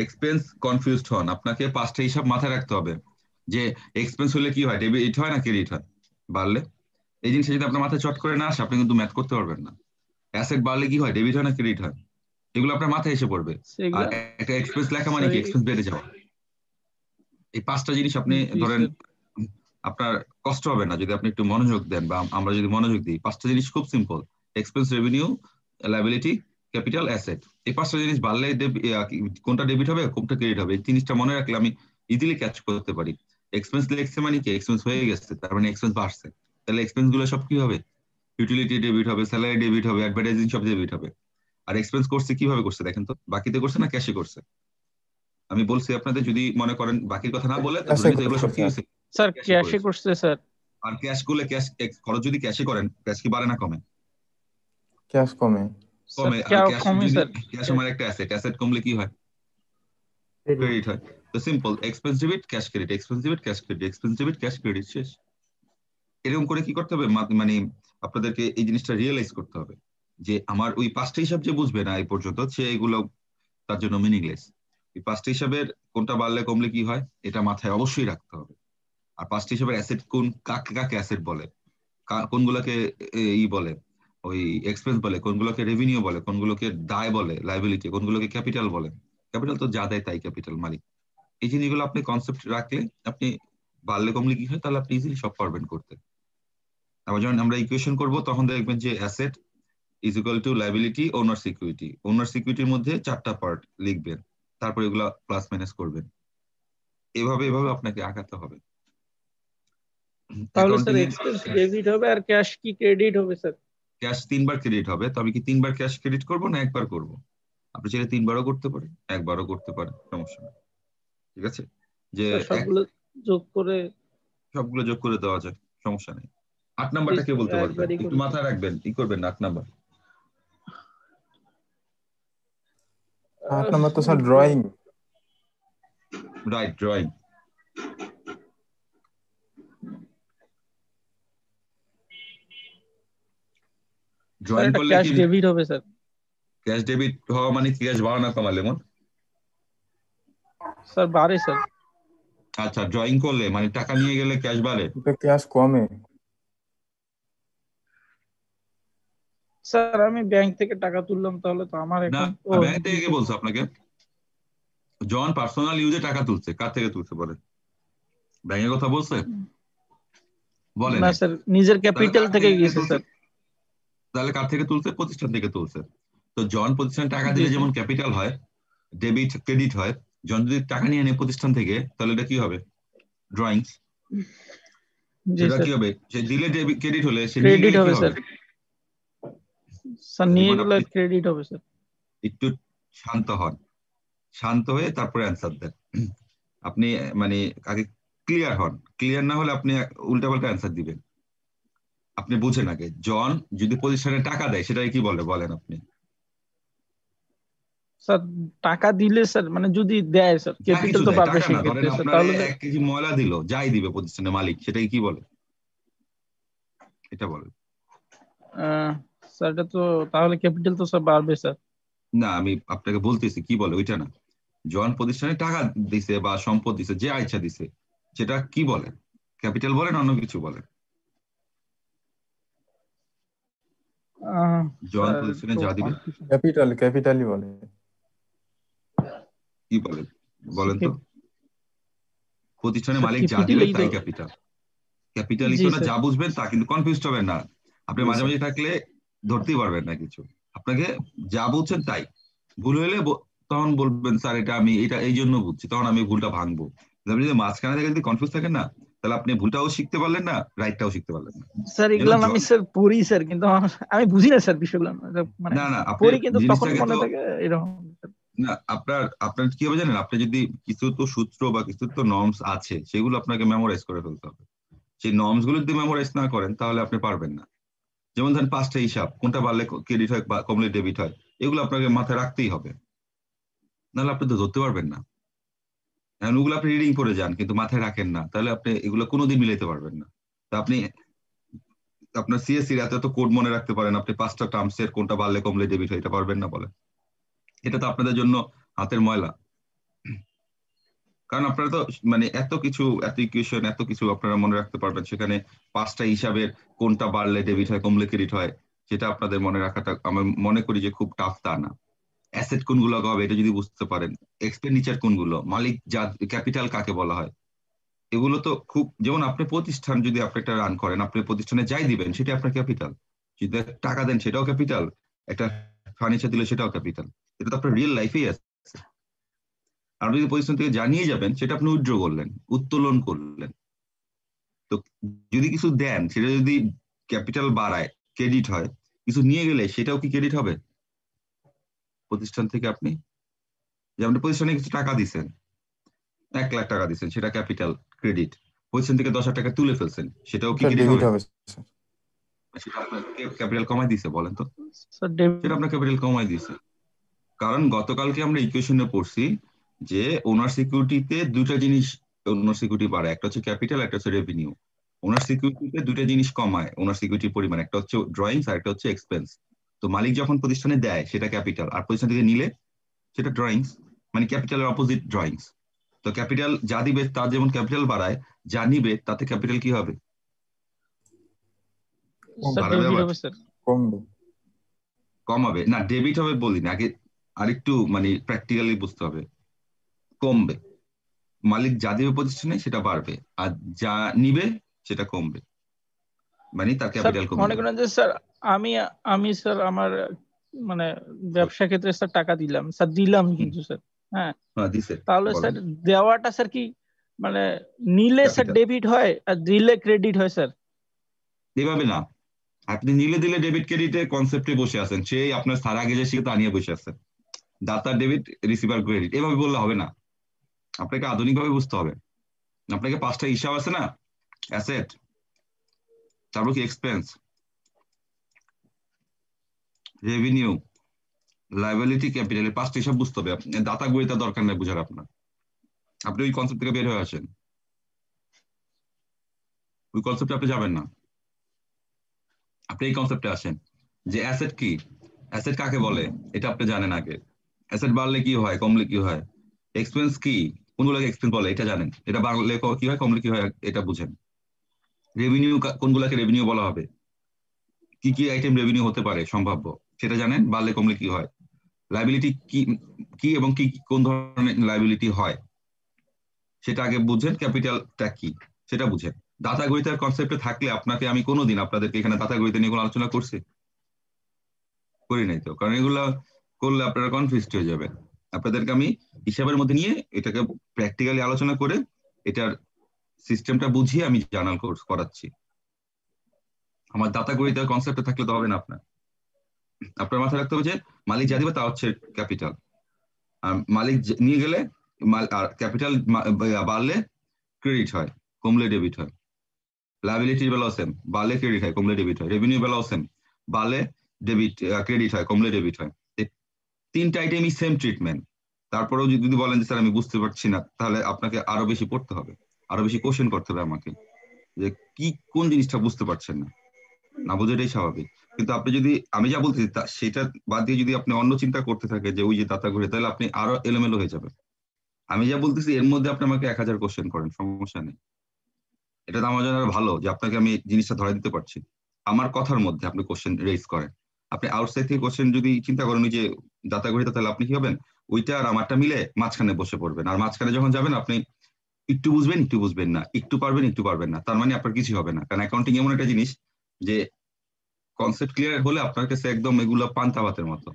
এক্সপেন্স কনফিউজড হন, আপনাকে পাঁচটা হিসাব মাথায় রাখতে হবে যে এক্সপেন্স হলে কি হয়, ডেবিট হয় না ক্রেডিট হয় বাড়লে। এই জিনিসটা যদি আপনার মাথায় চট করে না আসে, আপনি কিন্তু ম্যাথ করতে পারবেন না। অ্যাসেট বাড়লে কি হয়, ডেবিট হয় না ক্রেডিট হয়, এগুলো আপনার মাথায় এসে পড়বে। আর সেগুলা একটা এক্সপেন্স লেখা মানে স্যার কি, এক্সপেন্স বেড়ে যাওয়া। এই পাঁচটা জিনিস আপনি জি ধরেন, স্যার। আপনার কষ্ট হবে না যদি আপনি একটু মনোযোগ দেন, বা আমরা যদি মনোযোগ দিই। পাঁচটা জিনিস খুব simple: expense, revenue, liability, capital, asset. এই পাঁচটা জিনিস বাড়লে কোনটা ডেবিট হবে, কোনটা ক্রেডিট হবে, এই জিনিসটা মনে রাখলে আমি ইজিলি ক্যাচ করতে পারি। এক্সপেন্স লিখছে মানে কি, এক্সপেন্স হয়ে গেছে, তার মানে এক্সপেন্স বাড়ছে। তাহলে এক্সপেন্স গুলো সব কি হবে? ইউটিলিটি ডেবিট হবে, স্যালারি ডেবিট হবে, অ্যাডভার্টাইজিং সব ডেবিট হবে। আর এক্সপেন্স করছে কিভাবে করছে দেখেন তো, বাকিতে করছে না ক্যাশে করছে? আমি বলছি আপনাদের, যদি মনে করেন বাকির কথা না বলে, ধরে ক্যাশে নিতে এগুলো করছে সব কি স্যার। হয়েছে, স্যার ক্যাশে ক্যাশে করেছে। করছে স্যার। আর ক্যাশ করলে খরচ যদি ক্যাশে করেন, ক্যাশ কি বাড়ে না কমে? ক্যাশ কমে। স্যার কমে। আর কেউ ক্যাশ কমে যদি, স্যার। ক্যাশ আমার একটা অ্যাসেট, অ্যাসেট কমলে কি হয়? ক্রেডিট। ক্রেডিট হয়। তো simple, expense debit, cash credit, expense debit, cash credit, expense debit, cash credit, শেষ। এরকম করে কি করতে হবে, মানে আপনাদেরকে এই জিনিসটা রিয়েলাইজ করতে হবে যে আমার ওই পাঁচটা হিসাব যে বুঝবে না এই পর্যন্ত, সে এগুলো তার জন্য মিনিংলেস। এই পাঁচটা হিসাবের কোনটা বাড়লে কমলে কি হয়, এটা মাথায় অবশ্যই রাখতে হবে। আর পাঁচটা হিসাবের অ্যাসেট কোন, কাকে কাকে অ্যাসেট বলে, কোনগুলোকে ই বলে ওই এক্সপেন্স বলে, কোনগুলোকে রেভিনিউ বলে, কোনগুলোকে দায় বলে লাইবিলিটি, কোনগুলোকে ক্যাপিটাল বলে। ক্যাপিটাল তো যা দেয় তাই ক্যাপিটাল, মালিক। এই জিনিসগুলো আপনি কনসেপ্ট রাখলে, আপনি বাড়লে কমলে কি হয়, তাহলে আপনি ইজিলি সব পারবেন করতে। আবার যখন আমরা ইকুয়েশন করব, তখন দেখবেন যে asset is equal to liability, owner security. Owner সিকিউরিটির মধ্যে চারটা পার্ট লিখবেন, তারপর এগুলা প্লাস মাইনাস করবেন। এভাবে এভাবে আপনাকে আগাতে হবে। তাহলে স্যার অ্যাকাউন্টিং এ এক্সপেন্স ডেবিট হবে আর ক্যাশ কি ক্রেডিট হবে স্যার? ক্যাশ তিনবার ক্রেডিট হবে। তো আমি কি তিনবার ক্যাশ ক্রেডিট করব না একবার করব? আপনি চাইলে তিনবারও করতে পারেন, একবারও করতে পারেন, সমস্যা নেই। ঠিক আছে, যে স্যার সবগুলো যোগ করে। সবগুলো যোগ করে দেওয়া যায়, সমস্যা নেই। 8 জি নাম্বারটা কে স্যার বলতে পারবেন? একবারই একটু করি স্যার। মাথায় রাখবেন, কি করবেন 8 নাম্বার? 8 নাম্বার তো sir drawing. Right, drawing. Sir drawing এটা করলে ক্যাশ কি, ডেবিট হবে স্যার। ক্যাশ ডেবিট হওয়া মানে ক্যাশ বাড়ানো কমা লেমন? স্যার বাড়ে স্যার। আচ্ছা, ড্রয়িং করলে মানে টাকা নিয়ে গেলে ক্যাশ বাড়ে। এটা ক্যাশ কমে। স্যার আমি ব্যাংক থেকে টাকা তুললাম, তাহলে তো আমার না, অ্যাকাউন্ট ব্যাংক থেকে কে বলছে আপনাকে? জন পার্সোনাল ইউজে টাকা তুলছে, কার থেকে তুলছে বলে? ব্যাংকের কথা বলছে? বলে না নাই। স্যার, নিজের তাহলে ক্যাপিটাল কার থেকে থেকে গেছে তুলছে? স্যার। তাহলে কার থেকে তুলছে? প্রতিষ্ঠান থেকে তুলছে। তো জন প্রতিষ্ঠানে টাকা জি দিলে স্যার। যেমন ক্যাপিটাল হয়, ডেবিট ক্রেডিট হয়। জন যদি টাকা নিয়ে নেয় প্রতিষ্ঠান থেকে, তাহলে এটা কি হবে? ড্রয়িং। জি সেটা স্যার। কি হবে? সে দিলে ডেবিট ক্রেডিট হলে, সে নিয়ে ক্রেডিট গেলে কি হবে হবে? স্যার। স্যার নিয়ে লেমন, গেলে আপনি ক্রেডিট হবে স্যার। একটু শান্ত হন, শান্ত হয়ে তারপরে অ্যান্সার দেন। আপনি মানে আগে ক্লিয়ার হন, ক্লিয়ার না হলে আপনি উল্টাপাল্টা অ্যান্সার দিবেন। আপনি বুঝেন আগে, জন যদি প্রতিষ্ঠানে টাকা দেয় সেটাকে কি বলে বলেন আপনি? স্যার টাকা দিলে স্যার মানে যদি দেয় স্যার, যা ক্যাপিটাল কিছু তো দেয়, পাবে টাকা না, ধরেন সেক্ষেত্রে স্যার, আপনার তাহলে 1 কেজি ময়লা দিল, যাই দিবে প্রতিষ্ঠানের মালিক, সেটাকে কি বলে, এটা বলেন। স্যার এটা তো তাহলে ক্যাপিটাল তো স্যার বাড়বে স্যার। না, আমি আপনাকে বলতেছি কি বলে, ওইটা না। জন প্রতিষ্ঠানে টাকা দিছে বা সম্পদ দিছে, যে ইচ্ছা দিছে, সেটা কি বলে? ক্যাপিটাল বলেন, অন্য কিছু বলেন? জন স্যার প্রতিষ্ঠানে তো যা দিবে কনফিউশন। ক্যাপিটালই বলে। কি বলে বলেন তো? প্রতিষ্ঠানের স্যার মালিক যা দিবে ক্যাপিটালই তো। তাই ক্যাপিটাল। ক্যাপিটালই জি তো না, স্যার। যা বুঝবেন তা, কিন্তু কনফিউজ হবেন না। আপনি জি স্যার। মাঝামাঝি থাকলে ধরতেই পারবেন না কিছু। আপনাকে যা বুঝছেন তাই, ভুল হলে তখন বলবেন স্যার এটা আমি এটা এই জন্য বুঝছি, তখন আমি ভুলটা ভাঙবো। আপনি যদি মাঝখানে থেকে যদি কনফিউজ থাকেন না, তাহলে আপনি ভুলটাও শিখতে পারলেন না, রাইটটাও শিখতে পারলেন না। স্যার যেন এগুলো আমি স্যার পড়ি স্যার, কিন্তু আমি বুঝি না স্যার বিষয়গুলো, মানে না না, আপনি পড়ি কিন্তু তখন জিনিসটাকে মনে তো থাকে এরকম। না, আপনার আপনার কি হবে জানেন, আপনি যদি কিছু তো সূত্র বা কিছু তো নর্মস আছে, সেগুলো আপনাকে মেমোরাইজ করে ফেলতে হবে। সেই নর্মস গুলো যদি মেমোরাইজ না করেন তাহলে আপনি পারবেন না। যেমন ধরেন 5টা হিসাব, কোনটা বাড়লে ক্রেডিট হয় বা কমলে ডেবিট হয়, এগুলো আপনাকে মাথায় রাখতেই হবে, নাহলে আপনি তো ধরতে পারবেন না। এখন ওগুলো আপনি রিডিং করে যান কিন্তু মাথায় রাখেন না, তাহলে আপনি এগুলো কোনোদিন মিলাইতে পারবেন না। তা আপনি আপনার সিএসসি এত এত কোড মনে রাখতে পারেন, আপনি 5টা টার্মস এর কোনটা বাড়লে কমলে ডেবিট হয় এটা পারবেন না বলে? এটা তো আপনাদের জন্য হাতের ময়লা। কারণ আপনারা তো মানে এত কিছু, এত ইকুয়েশন, এত কিছু আপনারা মনে রাখতে পারবেন, সেখানে 5টা হিসাবের কোনটা বাড়লে ডেবিট হয় কমলে ক্রেডিট হয় সেটা আপনাদের মনে রাখাটা আমি মনে করি যে খুব টাফ তা না। অ্যাসেট কোনগুলো হবে এটা যদি বুঝতে পারেন, এক্সপেন্ডিচার কোনগুলো, মালিক যা ক্যাপিটাল কাকে বলা হয়, এগুলো তো খুব, যেমন আপনি প্রতিষ্ঠান যদি আপনি একটা রান করেন, আপনি প্রতিষ্ঠানে যাই দিবেন সেটা আপনার ক্যাপিটাল। যদি টাকা দেন সেটাও ক্যাপিটাল, একটা ফার্নিচার দিলে সেটাও ক্যাপিটাল। এটা তো আপনার রিয়েল লাইফেই আছে। আপনি যদি প্রতিষ্ঠান থেকে জানিয়ে যাবেন সেটা আপনি উইথড্র করলেন, উত্তোলন করলেন। তো যদি কিছু দেন সেটা যদি ক্যাপিটাল বাড়ায়, ক্রেডিট হয়, কিছু নিয়ে গেলে সেটাও কি ক্রেডিট হবে প্রতিষ্ঠান থেকে? আপনি যে আপনি প্রতিষ্ঠানে কিছু টাকা দিচ্ছেন, 1 লাখ টাকা দিচ্ছেন, সেটা ক্যাপিটাল ক্রেডিট। প্রতিষ্ঠান থেকে 10,000 টাকা তুলে ফেলছেন, সেটাও কি এটা ক্রেডিট ডেবিট হবে? হবে স্যার। সেটা আপনার ক্যাপিটাল কমাই দিছে বলেন তো? স্যার সেটা আপনার ক্যাপিটাল কমাই দিছে। কারণ গতকালকে আমরা ইকুয়েশনে পড়ছি যে ওনার সিকিউরিটিতে দুইটা জিনিস, ওনার সিকিউরিটি বাড়ায়, একটা হচ্ছে ক্যাপিটাল, একটা হচ্ছে রেভিনিউ। ওনার সিকিউরিটিতে দুইটা জিনিস কমায় ওনার সিকিউরিটির পরিমাণ, একটা হচ্ছে ড্রয়িংস আর একটা হচ্ছে এক্সপেন্স। তো মালিক যখন প্রতিষ্ঠানে দেয় সেটা ক্যাপিটাল, আর প্রতিষ্ঠান থেকে নিলে সেটা ড্রয়িংস, মানে ক্যাপিটালের অপোজিট ড্রয়িংস। তো ক্যাপিটাল যা দিবে তার যেমন ক্যাপিটাল বাড়ায়, যা নিবে তাতে ক্যাপিটাল কি হবে? স্যার বাড়াবে ডেবিট আবার হবে স্যার। কমবে। কমাবে না, ডেবিট হবে বলি না, আগে আরেকটু মানে প্র্যাকটিক্যালি বুঝতে হবে। কমবে, মালিক যা দিবে প্রতিষ্ঠানে সেটা বাড়বে, আর যা নিবে সেটা কমবে, মানে তার স্যার ক্যাপিটাল কমে মনে যাবে। করেন যে স্যার আমি আমি স্যার আমার মানে ব্যবসা ক্ষেত্রে স্যার টাকা দিলাম স্যার, দিলাম হুম, কিন্তু স্যার, হ্যাঁ, হ্যাঁ দিছে, তাহলে বলেন। স্যার দেওয়াটা স্যার কি মানে নিলে স্যার ক্যাপিটাল ডেবিট হয় আর দিলে ক্রেডিট হয় স্যার? এভাবে না, আপনি নিলে দিলে ডেবিট ক্রেডিটের কনসেপ্টে বসে আছেন, সেই আপনার স্যার আগে যে শিখে তা নিয়ে বসে আছেন। দাতার ডেবিট, রিসিভার ক্রেডিট, এভাবে বললে হবে না, আপনাকে আধুনিকভাবে বুঝতে হবে। আপনাকে 5টা হিসাব আছে না, অ্যাসেট, তারপর কি এক্সপেন্স, রেভিনিউ, লাইবিলিটি, ক্যাপিটাল, 5টা হিসাব বুঝতে হবে। দাতা গণিত দরকার নেই বুঝার আপনার, আপনি ওই কনসেপ্ট থেকে বের হয়ে আসেন, ওই কনসেপ্টে আপনি যাবেন না, আপনি এই কনসেপ্টে আসেন যে অ্যাসেট কি, অ্যাসেট কাকে বলে এটা আপনি জানেন আগে, অ্যাসেট বাড়লে কি হয় কমলে কি হয়, এক্সপেন্স কি, কোনগুলোকে এক্সপেন্স বলে এটা জানেন, এটা বাড়লে কি হয় কমলে কি হয় এটা বুঝেন, রেভিনিউ কোনগুলোকে রেভিনিউ বলা হবে, কি কি আইটেম রেভিনিউ হতে পারে সম্ভাব্য সেটা জানেন, বাড়লে কমলে কি হয়, লাইবিলিটি কি কি এবং কি কোন ধরনের লাইবিলিটি হয় সেটা আগে বুঝেন, ক্যাপিটালটা কি সেটা বুঝেন। দাতা গণিতের কনসেপ্টে থাকলে আপনাকে আমি কোনোদিন আপনাদেরকে এখানে দাতা গণিত নিয়ে কোনো আলোচনা করছি? করি নাই তো, কারণ এগুলা করলে আপনারা কনফিউজড হয়ে যাবে। আপনাদেরকে আমি হিসাবের মধ্যে নিয়ে এটাকে প্র্যাকটিক্যালি আলোচনা করে এটার সিস্টেমটা বুঝিয়ে আমি জার্নাল কোর্স করাচ্ছি। আমার দাতা গণিতের কনসেপ্টে থাকলে তো হবে না। আপনার মাথায় রাখতে হবে যে মালিক যা দিবে তা হচ্ছে ক্যাপিটাল, আর মালিক নিয়ে গেলে আর ক্যাপিটাল বাড়লে ক্রেডিট হয়, কমলে ডেবিট হয়। লাইবিলিটির বেলাও সেম, বাড়লে ক্রেডিট হয় কমলে ডেবিট হয়। রেভিনিউ বেলাও সেম, বাড়লে ডেবিট ক্রেডিট হয় কমলে ডেবিট হয়। 3টা আইটেমই সেম ট্রিটমেন্ট। তারপরেও যদি বলেন যে স্যার আমি বুঝতে পারছি না, তাহলে আপনাকে আরো বেশি পড়তে হবে, আরো বেশি কোশ্চেন করতে হবে আমাকে, যে কি কোন জিনিসটা বুঝতে পারছেন না, না বুঝে এটাই স্বাভাবিক। কিন্তু আপনি যদি আমি যা বলতেছি সেটা বাদ দিয়ে যদি আপনি অন্য চিন্তা করতে থাকে যে ওই যে দাতা ঘুরে, তাহলে আপনি আরো এলোমেলো হয়ে যাবে। আমি যা বলতেছি এর মধ্যে আপনি আমাকে 1000 কোশ্চেন করেন, সমস্যা নেই। এটা তো আমার জন্য আরো ভালো যে আপনাকে আমি জিনিসটা ধরে দিতে পারছি, আমার কথার মধ্যে আপনি কোশ্চেন রেজ করেন। আপনি আউটসাইড থেকে কোশ্চেন যদি চিন্তা করেন ওই যে দাতা ঘড়িতে, তাহলে আপনি কি হবেন, ওইটা আর আমারটা মিলে মাঝখানে বসে পড়বেন, আর মাঝখানে যখন যাবেন আপনি একটু বুঝবেন না, একটু পারবেন না, তার মানে আপনার কিছু হবে না। কারণ অ্যাকাউন্টিং এমন একটা জিনিস যে কনসেপ্ট ক্লিয়ার হলে আপনার কাছে একদম এগুলো পান্তা ভাতের মতো,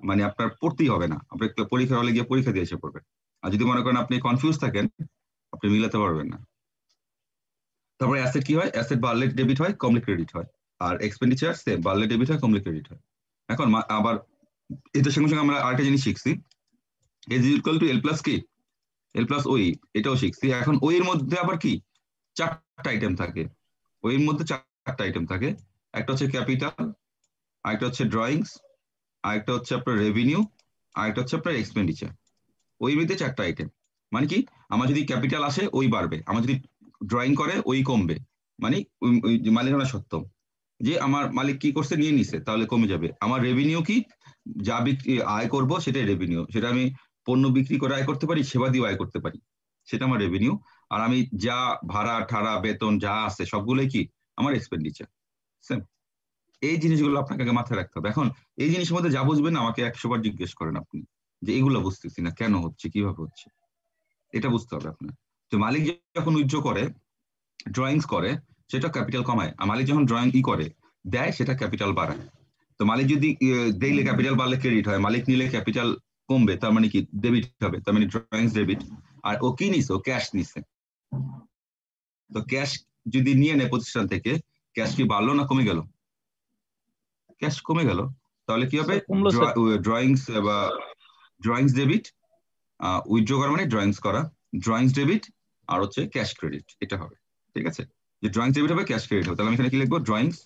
মানে আপনার পড়তেই হবে না, আপনি পরীক্ষা হলে গিয়ে পরীক্ষা দিয়ে এসে পড়বেন। আর যদি মনে করেন আপনি কনফিউজ থাকেন, আপনি মিলাতে পারবেন না। তারপরে অ্যাসেট কি হয়, অ্যাসেট বাড়লে ডেবিট হয়, কমলে ক্রেডিট হয়। আর এক্সপেন্ডিচার সেম, বাড়লে ডেবিট হয়, কমলে ক্রেডিট হয়। এখন আবার এটার সঙ্গে সঙ্গে আমরা আরেকটা জিনিস শিখছি, এজ ইকুয়াল টু এল প্লাস কি, এল প্লাস ওই, এটাও শিখছি। এখন ওই এর মধ্যে আবার কি চারটা আইটেম থাকে, ওইর মধ্যে চারটা আইটেম থাকে। একটা হচ্ছে ক্যাপিটাল, আরেকটা হচ্ছে ড্রয়িংস, আরেকটা হচ্ছে আপনার রেভিনিউ, আরেকটা হচ্ছে আপনার এক্সপেন্ডিচার। ওই মধ্যে চারটা আইটেম। মানে কি, আমার যদি ক্যাপিটাল আসে ওই বাড়বে, আমার যদি ড্রয়িং করে ওই কমবে। মানে ওই যে মালিকানা সত্ত্ব, যে আমার মালিক কি করছে নিয়ে নিছে, তাহলে কমে যাবে। আমার রেভিনিউ কি, যা বিক্রি আয় করব সেটাই রেভিনিউ, সেটা আমি পণ্য বিক্রি করে আয় করতে পারি, সেবা দিয়ে আয় করতে পারি, সেটা আমার রেভিনিউ। আর আমি যা ভাড়া ঠাড়া বেতন যা আছে সবগুলোই কি আমার এক্সপেন্ডিচার। এই জিনিসগুলো আপনাকে আগে মাথায় রাখতে হবে। এখন এই জিনিসের মধ্যে যা বুঝবেন আমাকে 100 বার জিজ্ঞেস করেন আপনি, যে এগুলো বুঝতেছি না কেন হচ্ছে, কিভাবে হচ্ছে, এটা বুঝতে হবে আপনার। তো মালিক যখন উইথড্র করে, ড্রয়িংস করে, সেটা ক্যাপিটাল কমায়। আর মালিক যখন ড্রয়িং করে দেয়, সেটা ক্যাপিটাল বাড়ায়। তো মালিক যদি দেখলে ক্যাপিটাল বাড়লে ক্রেডিট হয়, মালিক নিলে ক্যাপিটাল কমবে, তার মানে কি ডেবিট হবে, তার মানে ড্রয়িংস ডেবিট। আর ও কি নিছে, ও ক্যাশ নিছে। তো ক্যাশ যদি নিয়ে নেয় প্রতিষ্ঠান থেকে, ক্যাশ কি বাড়লো না কমে গেল? ক্যাশ কমে গেল। তাহলে কি হবে, কমলো স্যার। ড্রয়িংস বা ড্রয়িংস ডেবিট, উইথড্র করা মানে ড্রয়িংস করা, ড্রয়িংস ডেবিট আর হচ্ছে ক্যাশ ক্রেডিট, এটা হবে। ঠিক আছে, যে ড্রয়িংস ডেবিট হবে, ক্যাশ ক্রেডিট হবে। তাহলে আমি এখানে কি লিখবো, ড্রয়িংস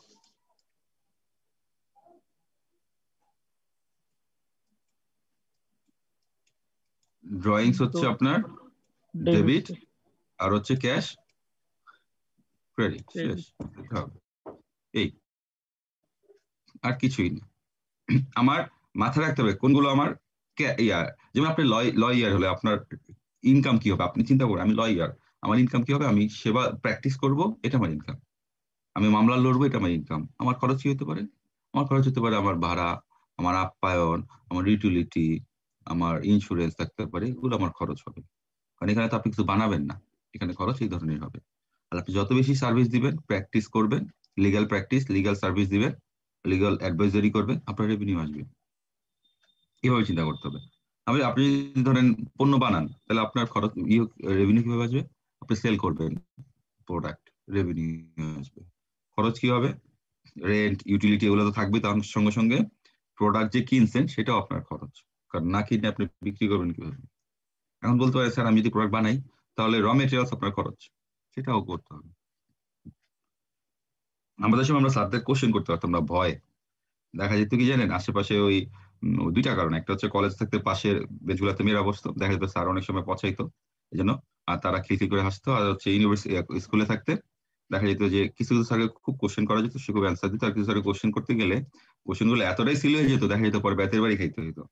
হচ্ছে আপনার ডেবিট, আর হচ্ছে ক্যাশ ক্রেডিট, শেষ। এটা হবে এই, আর কিছুই না। আমার মাথায় রাখতে হবে কোনগুলো আমার যেমন আপনি লয়ার হলে আপনার ইনকাম কি হবে, আপনি চিন্তা করেন আমি লয়ার, আমার ইনকাম কি হবে, আমি সেবা প্র্যাকটিস করব, এটা আমার ইনকাম। আমি মামলা লড়বো, এটা আমার ইনকাম। আমার খরচ কি হতে পারে, আমার খরচ হতে পারে আমার ভাড়া, আমার আপ্যায়ন, আমার ইউটিলিটি, আমার ইন্স্যুরেন্স থাকতে পারে, এগুলো আমার খরচ হবে। কারণ এখানে তো আপনি কিছু বানাবেন না, এখানে খরচ এই ধরনের হবে। আর আপনি যত বেশি সার্ভিস দিবেন, প্র্যাকটিস করবেন, লিগ্যাল প্র্যাকটিস, লিগ্যাল সার্ভিস দিবেন, লিগ্যাল অ্যাডভাইজারি করবেন, আপনার রেভিনিউ আসবে। এভাবে চিন্তা করতে হবে। আপনি যদি ধরেন পণ্য বানান, তাহলে আপনার খরচ রেভিনিউ কিভাবে আসবে, আপনি সেল করবেন প্রোডাক্ট, রেভিনিউ আসবে। খরচ কি হবে, রেন্ট, ইউটিলিটি, এগুলো তো থাকবে, তার সঙ্গে সঙ্গে প্রোডাক্ট যে কিনছেন সেটাও আপনার খরচ, কারণ না কিনে আপনি বিক্রি করবেন কিভাবে। এখন বলতে পারে স্যার আমি যদি প্রোডাক্ট বানাই, তাহলে র মেটেরিয়ালস আপনার খরচ, সেটাও করতে হবে। আমাদের সময় আমরা স্যারদের কোশ্চেন করতে পারতাম না, ভয়। দেখা যেত কি জানেন, আশেপাশে ওই দুইটা কারণ, একটা হচ্ছে কলেজ থাকতে পাশের বেঞ্চগুলোতে মেয়েরা বসতো, দেখা যেত স্যার অনেক সময় পচাইতো এই জন্য, আর তারা খিলখিল করে হাসতো। আর হচ্ছে ইউনিভার্সিটি স্কুলে থাকতে দেখা যেত যে কিছু কিছু স্যারকে খুব কোশ্চেন করা যেত, সে খুব অ্যান্সার দিত। আর কিছু স্যারকে কোশ্চেন করতে গেলে কোশ্চেন গুলো এতটাই সিল হয়ে যেত, দেখা যেত পরে ব্যাতের বাড়ি খাইতে হইতো।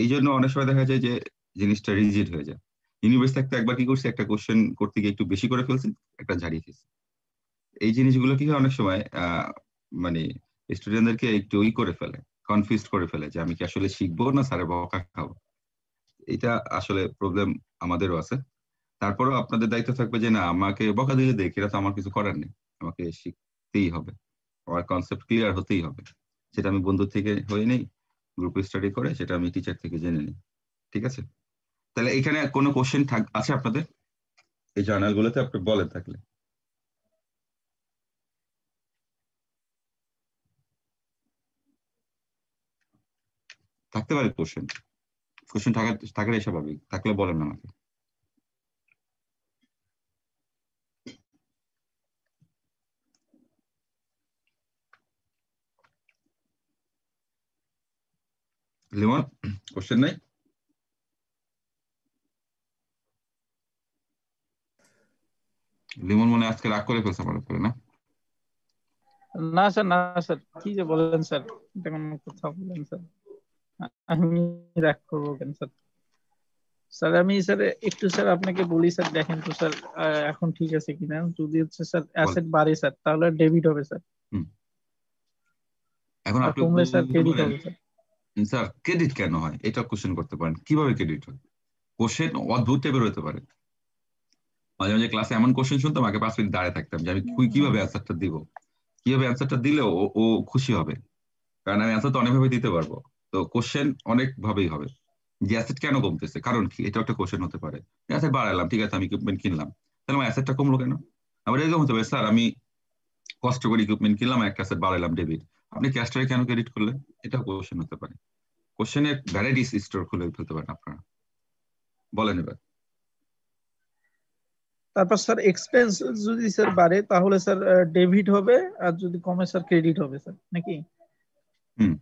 এই জন্য অনেক সময় দেখা যায় যে জিনিসটা রিজিড হয়ে যায়। ইউনিভার্সিটি থাকতে একবার কি করছে, একটা কোশ্চেন করতে গিয়ে একটু বেশি করে ফেলছি, একটা ঝাড়িয়ে ফেলছি। এই জিনিসগুলো কি হয়, অনেক সময় মানে স্টুডেন্টদেরকে একটু করে ফেলে, কনফিউজ করে ফেলে, যে আমি কি আসলে শিখবো না স্যারের বকা খাবো। এটা আসলে প্রবলেম আমাদেরও আছে। তারপরেও আপনাদের দায়িত্ব থাকবে যে না, আমাকে বকা দিলে দেখ, এটা তো আমার কিছু করার নেই, আমাকে শিখতেই হবে, আমার কনসেপ্ট ক্লিয়ার হতেই হবে। সেটা আমি বন্ধু থেকে হয়ে নেই, গ্রুপ স্টাডি করে, সেটা আমি টিচার থেকে জেনে নিই। ঠিক আছে, তাহলে এখানে কোনো কোশ্চেন আছে আপনাদের এই জার্নাল গুলোতে, আপনি বলেন থাকলে। থাকতে পারে কোশ্চেন, কোশ্চেন থাকাটাই স্বাভাবিক, থাকলে বলেন আমাকে। লিমন, কোশ্চেন নাই? লিমন মনে আজকে রাগ করে ফেলছে আমার উপরে, না? না স্যার, না স্যার, কি যে বলেন স্যার, এটা কোনো কথা বলেন স্যার, আমি রাগ করবো কেন স্যার? স্যার আমি স্যার একটু স্যার আপনাকে বলি স্যার, দেখেন তো স্যার এখন ঠিক আছে কিনা। যদি হচ্ছে স্যার অ্যাসেট বাড়ে স্যার, তাহলে ডেবিট হবে স্যার, এখন আর আপনি কমলে স্যার ক্রেডিট হবে স্যার। স্যার ক্রেডিট কেন হয় এটা কোশ্চেন করতে পারেন, কিভাবে ক্রেডিট হয়? কোশ্চেন অদ্ভুত টাইপের হতে পারে। মাঝে মাঝে ক্লাসে এমন কোশ্চেন শুনতাম, আগে 5 মিনিট দাঁড়িয়ে থাকতাম যে আমি কিভাবে অ্যান্সারটা দিব, কিভাবে অ্যান্সারটা দিলে ও খুশি হবে, কারণ আমি অ্যান্সার তো অনেকভাবে দিতে পারবো। তো কোশ্চেন অনেক ভাবেই হবে যে অ্যাসেট কেন কমতেছে, কারণ কি, এটা একটা কোশ্চেন হতে পারে। অ্যাসেট বাড়ালাম, ঠিক আছে, আমি ইকুইপমেন্ট কিনলাম, তাহলে আমার অ্যাসেটটা কমলো কেন? আবার এরকম হতে পারে, স্যার আমি কষ্ট করে ইকুইপমেন্ট কিনলাম, একটা অ্যাসেট বাড়ালাম, ডেবিট, আপনি ক্যাশটাকে কেন ক্রেডিট করলেন? এটাও কোশ্চেন হতে পারে। কোশ্চেনের ভ্যারাইটিস স্টোর খুলে ফেলতে পারেন আপনারা। বলেন এবার। তারপর স্যার এক্সপেন্স যদি স্যার বাড়ে তাহলে স্যার ডেবিট হবে, আর যদি কমে স্যার ক্রেডিট হবে স্যার, নাকি? হুম।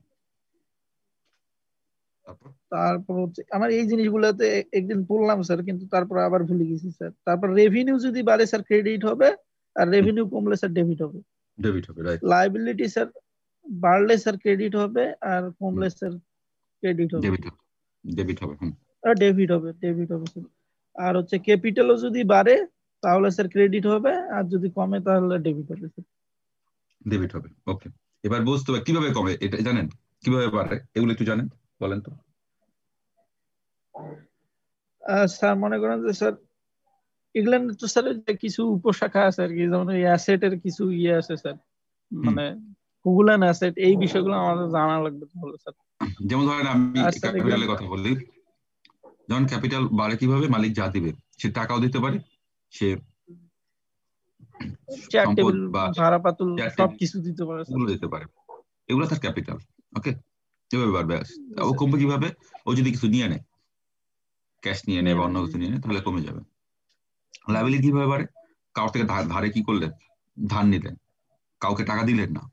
তারপর হচ্ছে আমার এই জিনিসগুলোতে একদিন পড়লাম স্যার, কিন্তু তারপর আবার ভুলে গেছি স্যার। তারপর রেভিনিউ যদি বাড়ে স্যার ক্রেডিট হবে, আর রেভিনিউ কমলে স্যার ডেবিট হবে। ডেবিট হবে, রাইট। লাইবিলিটি স্যার বাড়লে স্যার ক্রেডিট হবে, আর কমলে স্যার ক্রেডিট হবে, ডেবিট হবে, ডেবিট হবে। হুম, ডেবিট হবে, ডেবিট হবে স্যার। আর হচ্ছে ক্যাপিটালও যদি বাড়ে তাহলে স্যার ক্রেডিট হবে, আর যদি কমে তাহলে ডেবিট হবে স্যার। ডেবিট হবে, ওকে। এবার বুঝতে হবে কিভাবে কমে, এটা জানেন? কিভাবে বাড়ে এগুলো একটু জানেন, বলেন তো। স্যার মনে করেন যে স্যার এগুলো তো স্যার যে কিছু উপশাখা আছে আর কি, যেমন এই অ্যাসেটের কিছু ইয়ে আছে স্যার, মানে গুগল এন্ড অ্যাসেট, এই বিষয়গুলো আমাদের জানা লাগবে তাহলে স্যার। যেমন ধরেন আমি আর স্যার ক্যাপিটালের কথা বলি, যখন ক্যাপিটাল বাড়ে কিভাবে, মালিক যা দিবে সে টাকাও দিতে পারে, সে চেয়ার সম্পদ টেবিল বা ভাড়া পাতুল সবকিছু দিতে পারে স্যার। এগুলো দিতে পারে, এগুলো তার ক্যাপিটাল। ওকে, এভাবে বাড়বে। ও স্যার। কমবে কিভাবে? ও যদি কিছু নিয়ে নেয়, ক্যাশ নিয়ে নেয় বা অন্য কিছু নিয়ে নেয়, তাহলে কমে যাবে। লায়াবিলিটি কিভাবে বাড়ে? কারোর থেকে ধারে কি করলেন, ধার নিলেন, কাউকে টাকা দিলেন না,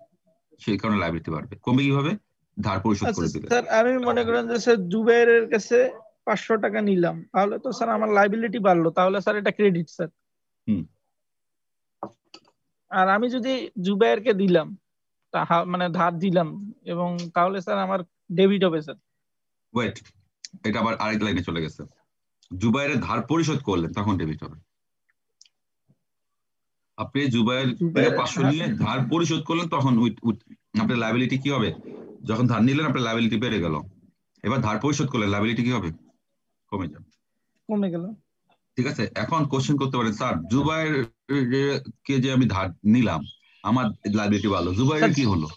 সেই কারণে লায়াবিলিটি বাড়বে। কমবে কিভাবে? ধার পরিশোধ আচ্ছা করে দিলেন। স্যার, আমি মনে করেন যে স্যার জুবাইরের কাছে 500 টাকা নিলাম, তাহলে তো স্যার আমার লাইবিলিটি বাড়লো, তাহলে স্যার এটা ক্রেডিট স্যার। হুম। আর আমি যদি জুবাইরকে দিলাম, মানে ধার দিলাম, এবং তাহলে স্যার আমার ডেবিট হবে স্যার। ওয়েট, এটা আবার আরেক লাইনে চলে গেছে। জুবাইরের ধার পরিশোধ করলেন, তখন ডেবিট হবে। আপনি জুবাইর থেকে 500 নিয়ে ধার পরিশোধ করলেন, তখন আপনার লায়াবিলিটি কি হবে? যখন ধার নিলেন আপনার লায়াবিলিটি বেড়ে গেল, এবার ধার পরিশোধ করলে লায়াবিলিটি কি হবে? কমে যাবে। কমে গেল। ঠিক আছে, এখন কোশ্চেন করতে পারেন, স্যার জুবাইর কে যে আমি ধার নিলাম, আমার লায়াবিলিটি বাড়লো, জুবাইরের কি হলো?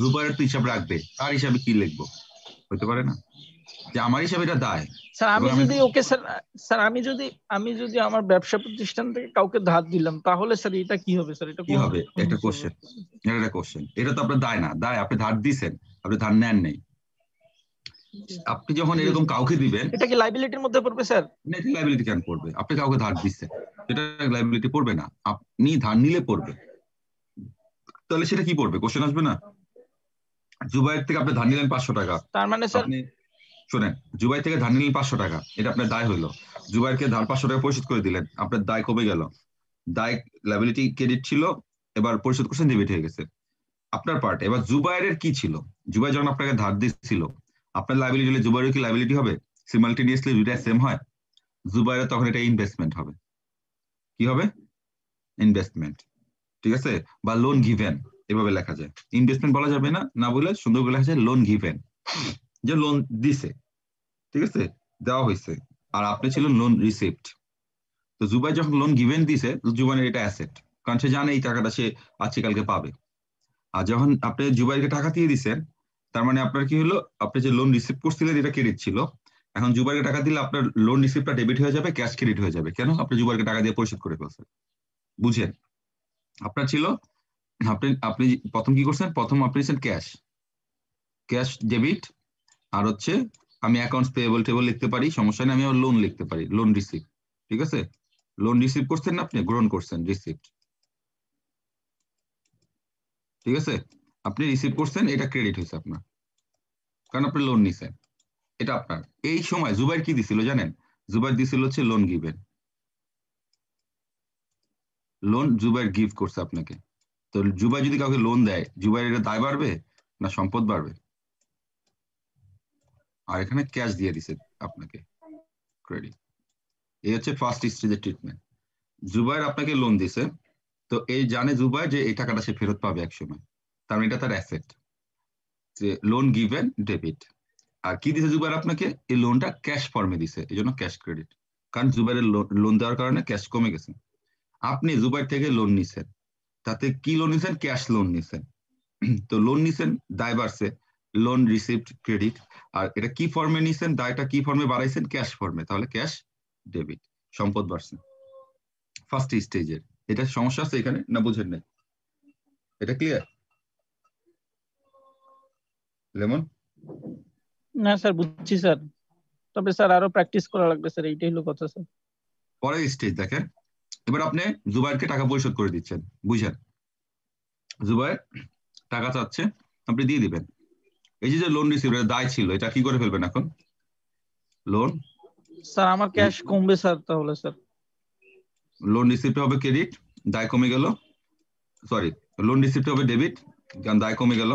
জুবাইরের তো হিসাব রাখবে, তার হিসাবে কি লিখবো? হতে পারে না যে আমার হিসাবে এটা দায়। স্যার আমি যদি ওকে স্যার, স্যার আমি যদি আমার ব্যবসা প্রতিষ্ঠান থেকে কাউকে ধার দিলাম, তাহলে স্যার এটা কি হবে স্যার? এটা কি হবে? একটা কোশ্চেন, এটা কোশ্চেন। এটা তো আপনার দায় না, দায় আপনি ধার দিছেন, আপনি ধার নেন নেই। আপনি যখন এরকম কাউকে দিবেন, এটা কি লাইবিলিটির মধ্যে পড়বে স্যার? না, এটা লাইবিলিটি কেন পড়বে? আপনি কাউকে ধার দিচ্ছেন, এটা লাইবিলিটি পড়বে না, আপনি ধার নিলে পড়বে। তাহলে সেটা কি পড়বে? কোশ্চেন আসবে না। জুবাইর থেকে আপনি ধার নিলেন 500 টাকা, তার মানে স্যার আপনি শোনেন, জুবাইর থেকে ধার নিলেন 500 টাকা, এটা আপনার দায় হইলো। জুবাইরকে ধার 500 টাকা পরিশোধ করে দিলেন, আপনার দায় কমে গেল। দায়, লাইবিলিটি ক্রেডিট ছিল, এবার পরিশোধ করছেন, ডেবিট হয়ে গেছে আপনার পার্ট। এবার জুবাইরের কি ছিল? জুবাইর যখন আপনাকে ধার দিচ্ছিল, আপনার লাইবিলিটি হলে জুবাইরের কি লাইবিলিটি হবে? সিমালটেনিয়াসলি দুইটা সেম হয়। জুবাইরের তখন এটা ইনভেস্টমেন্ট হবে। কি হবে? ইনভেস্টমেন্ট। ঠিক আছে, বা লোন গিভেন, এভাবে লেখা যায়। ইনভেস্টমেন্ট বলা যাবে না, না বলে সুন্দর করে লেখা যায় লোন গিভেন, যে লোন দিছে, ঠিক আছে, দেওয়া হয়েছে, আর আপনি ছিলেন লোন রিসিপ্ট। তো জুবাই যখন লোন গিভেন দিছে, জুবাইয়ের এটা অ্যাসেট, কারণ সে জানে এই টাকাটা সে আজকে কালকে পাবে। আর যখন আপনি জুবাইরকে টাকা দিয়ে দিচ্ছেন, তার মানে আপনার কি হলো, আপনি যে লোন রিসিভ করছিলেন এটা ক্রেডিট ছিল, এখন জুবাইরকে টাকা দিলে আপনার লোন রিসিপ্টটা ডেবিট হয়ে যাবে, ক্যাশ ক্রেডিট হয়ে যাবে। কেন? আপনি জুবাইরকে টাকা দিয়ে পরিশোধ করে ফেলছেন। বুঝেন? আপনার ছিল, আপনি আপনি প্রথম কি করছেন, প্রথম আপনি নিচ্ছেন ক্যাশ, ক্যাশ ডেবিট, আর হচ্ছে আমি অ্যাকাউন্টস পেয়েবল টেবল লিখতে পারি, সমস্যা নেই, আমি লোন লিখতে পারি, লোন রিসিভ। ঠিক আছে, লোন রিসিভ করছেন না, আপনি গ্রহণ করছেন রিসিপ্ট। ঠিক আছে, আপনি রিসিভ করছেন, এটা ক্রেডিট হয়েছে আপনার, কারণ আপনি লোন নিছেন, এটা আপনার। এই সময় জুবাইর কি দিছিল জানেন? জুবাইর দিছিল হচ্ছে loan given. Loan Zubair give করছে আপনাকে। তো জুবাইর যদি কাউকে লোন দেয়, জুবাইর এটা দায় বাড়বে না সম্পদ বাড়বে? আর এখানে ক্যাশ দিয়ে দিছে আপনাকে, ক্রেডিট। এই হচ্ছে ফার্স্ট স্টেজের ট্রিটমেন্ট। জুবাইর আপনাকে লোন দিছে, তো এই জানে জুবাইর যে এই টাকাটা সে ফেরত পাবে এক সময়, তার মানে এটা তার অ্যাসেট, যে লোন গিভেন ডেবিট। আর কি দিছে জুবাইর আপনাকে? এই লোনটা ক্যাশ ফর্মে দিছে, এই জন্য ক্যাশ ক্রেডিট। কারণ জুবাইরের লোন দেওয়ার কারণে ক্যাশ কমে গেছে। আপনি জুবাইর থেকে লোন নিছেন, তাতে কি লোন নিছেন? ক্যাশ লোন নিছেন। তো লোন নিছেন, দায় বাড়ছে, লোন রিসিভড ক্রেডিট। আর এটা কি ফর্মে নিছেন? দায়টা কি ফর্মে বাড়াইছেন? ক্যাশ ফর্মে, তাহলে ক্যাশ ডেবিট, সম্পদ বাড়ছে ফার্স্ট স্টেজের। এটা সমস্যা আছে এখানে না বুঝেন নাই? এটা ক্লিয়ার লেমন? না স্যার বুঝছি স্যার, তবে স্যার আরো প্র্যাকটিস করা লাগবে স্যার, এইটাই হলো কথা স্যার। পরের স্টেজ দেখেন, এবার আপনি জুবাইরকে টাকা পরিশোধ করে দিচ্ছেন, বুঝেন? জুবাইর টাকা চাচ্ছে, আপনি দিয়ে দিবেন। এই যে লোন রিসিভের দায় ছিল, এটা কি করে ফেলবেন এখন? লোন স্যার আমার ক্যাশ কমবে স্যার, তাহলে স্যার লোন রিসিপ্ট হবে ক্রেডিট, দায় কমে গেল। সরি, লোন রিসিপ্ট হবে ডেবিট, কারণ দায় কমে গেল।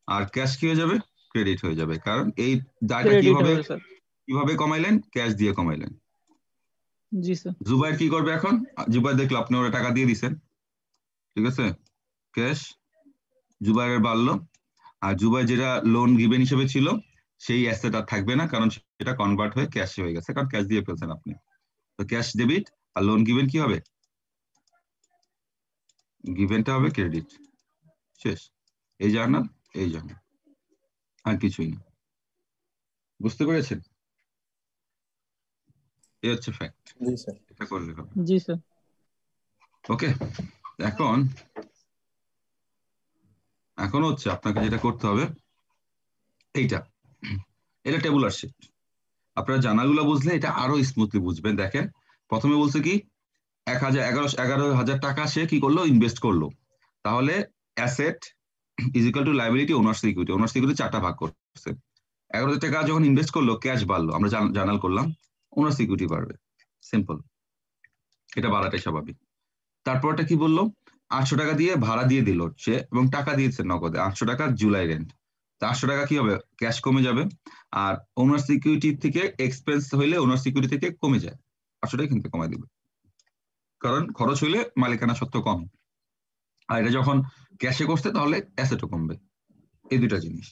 আর ক্যাশ কি হয়ে যাবে? ক্রেডিট হয়ে যাবে, কারণ এই দায়টা ক্রেডিট হবে স্যার। কিভাবে কমাইলেন? ক্যাশ দিয়ে কমাইলেন। জি স্যার। জুবাইর কি করবে এখন? জুবাইর দেখলো আপনি ওরা টাকা দিয়ে দিছেন, ঠিক আছে, ক্যাশ জুবাইরের বাড়লো। আর জুবাইর যেটা লোন গিভেন হিসেবে ছিল সেই অ্যাসেট আর থাকবে না, কারণ সেটা কনভার্ট হয়ে ক্যাশে হয়ে গেছে, কারণ ক্যাশ দিয়ে ফেলছেন আপনি। তো ক্যাশ ডেবিট, আর লোন গিভেন কি হবে? গিভেনটা হবে ক্রেডিট। শেষ। এই জার্নাল, এই জার্নাল, আর কিছুই না। বুঝতে পেরেছেন? এই হচ্ছে ফ্যাক্ট। জি স্যার। এটা করলে হবে। জি স্যার। ওকে, এখন হচ্ছে আপনাকে যেটা করতে হবে এইটা, এটা টেবুলার শিট। আপনারা জানাগুলো বুঝলে এটা আরো স্মুথলি বুঝবেন। দেখেন, প্রথমে বলছে কি 11,000 টাকা সে কি করলো? ইনভেস্ট করলো। তাহলে asset is equal to liability, owner security. Owner security 4টা ভাগ করছে। 11,000 টাকা যখন ইনভেস্ট করলো, ক্যাশ বাড়লো, আমরা জার্নাল করলাম, ওনার সিকিউরিটি বাড়বে। সিম্পল, এটা বাড়াটাই স্বাভাবিক। তারপরটা কি বললো? 800 টাকা দিয়ে ভাড়া দিয়ে দিল সে, এবং টাকা দিয়েছে নগদে 800 টাকা জুলাই রেন্ট। তা 800 টাকা কি হবে? ক্যাশ কমে যাবে। আর ওনার সিকিউরিটি থেকে এক্সপেন্স হইলে ওনার সিকিউরিটি থেকে কমে যায়, 800 টাকা কিন্তু কমাই দিবে, কারণ খরচ হইলে মালিকানা সত্ত্ব কম। আর এটা যখন ক্যাশে করছে তাহলে অ্যাসেটও কমবে। এই দুইটা জিনিস।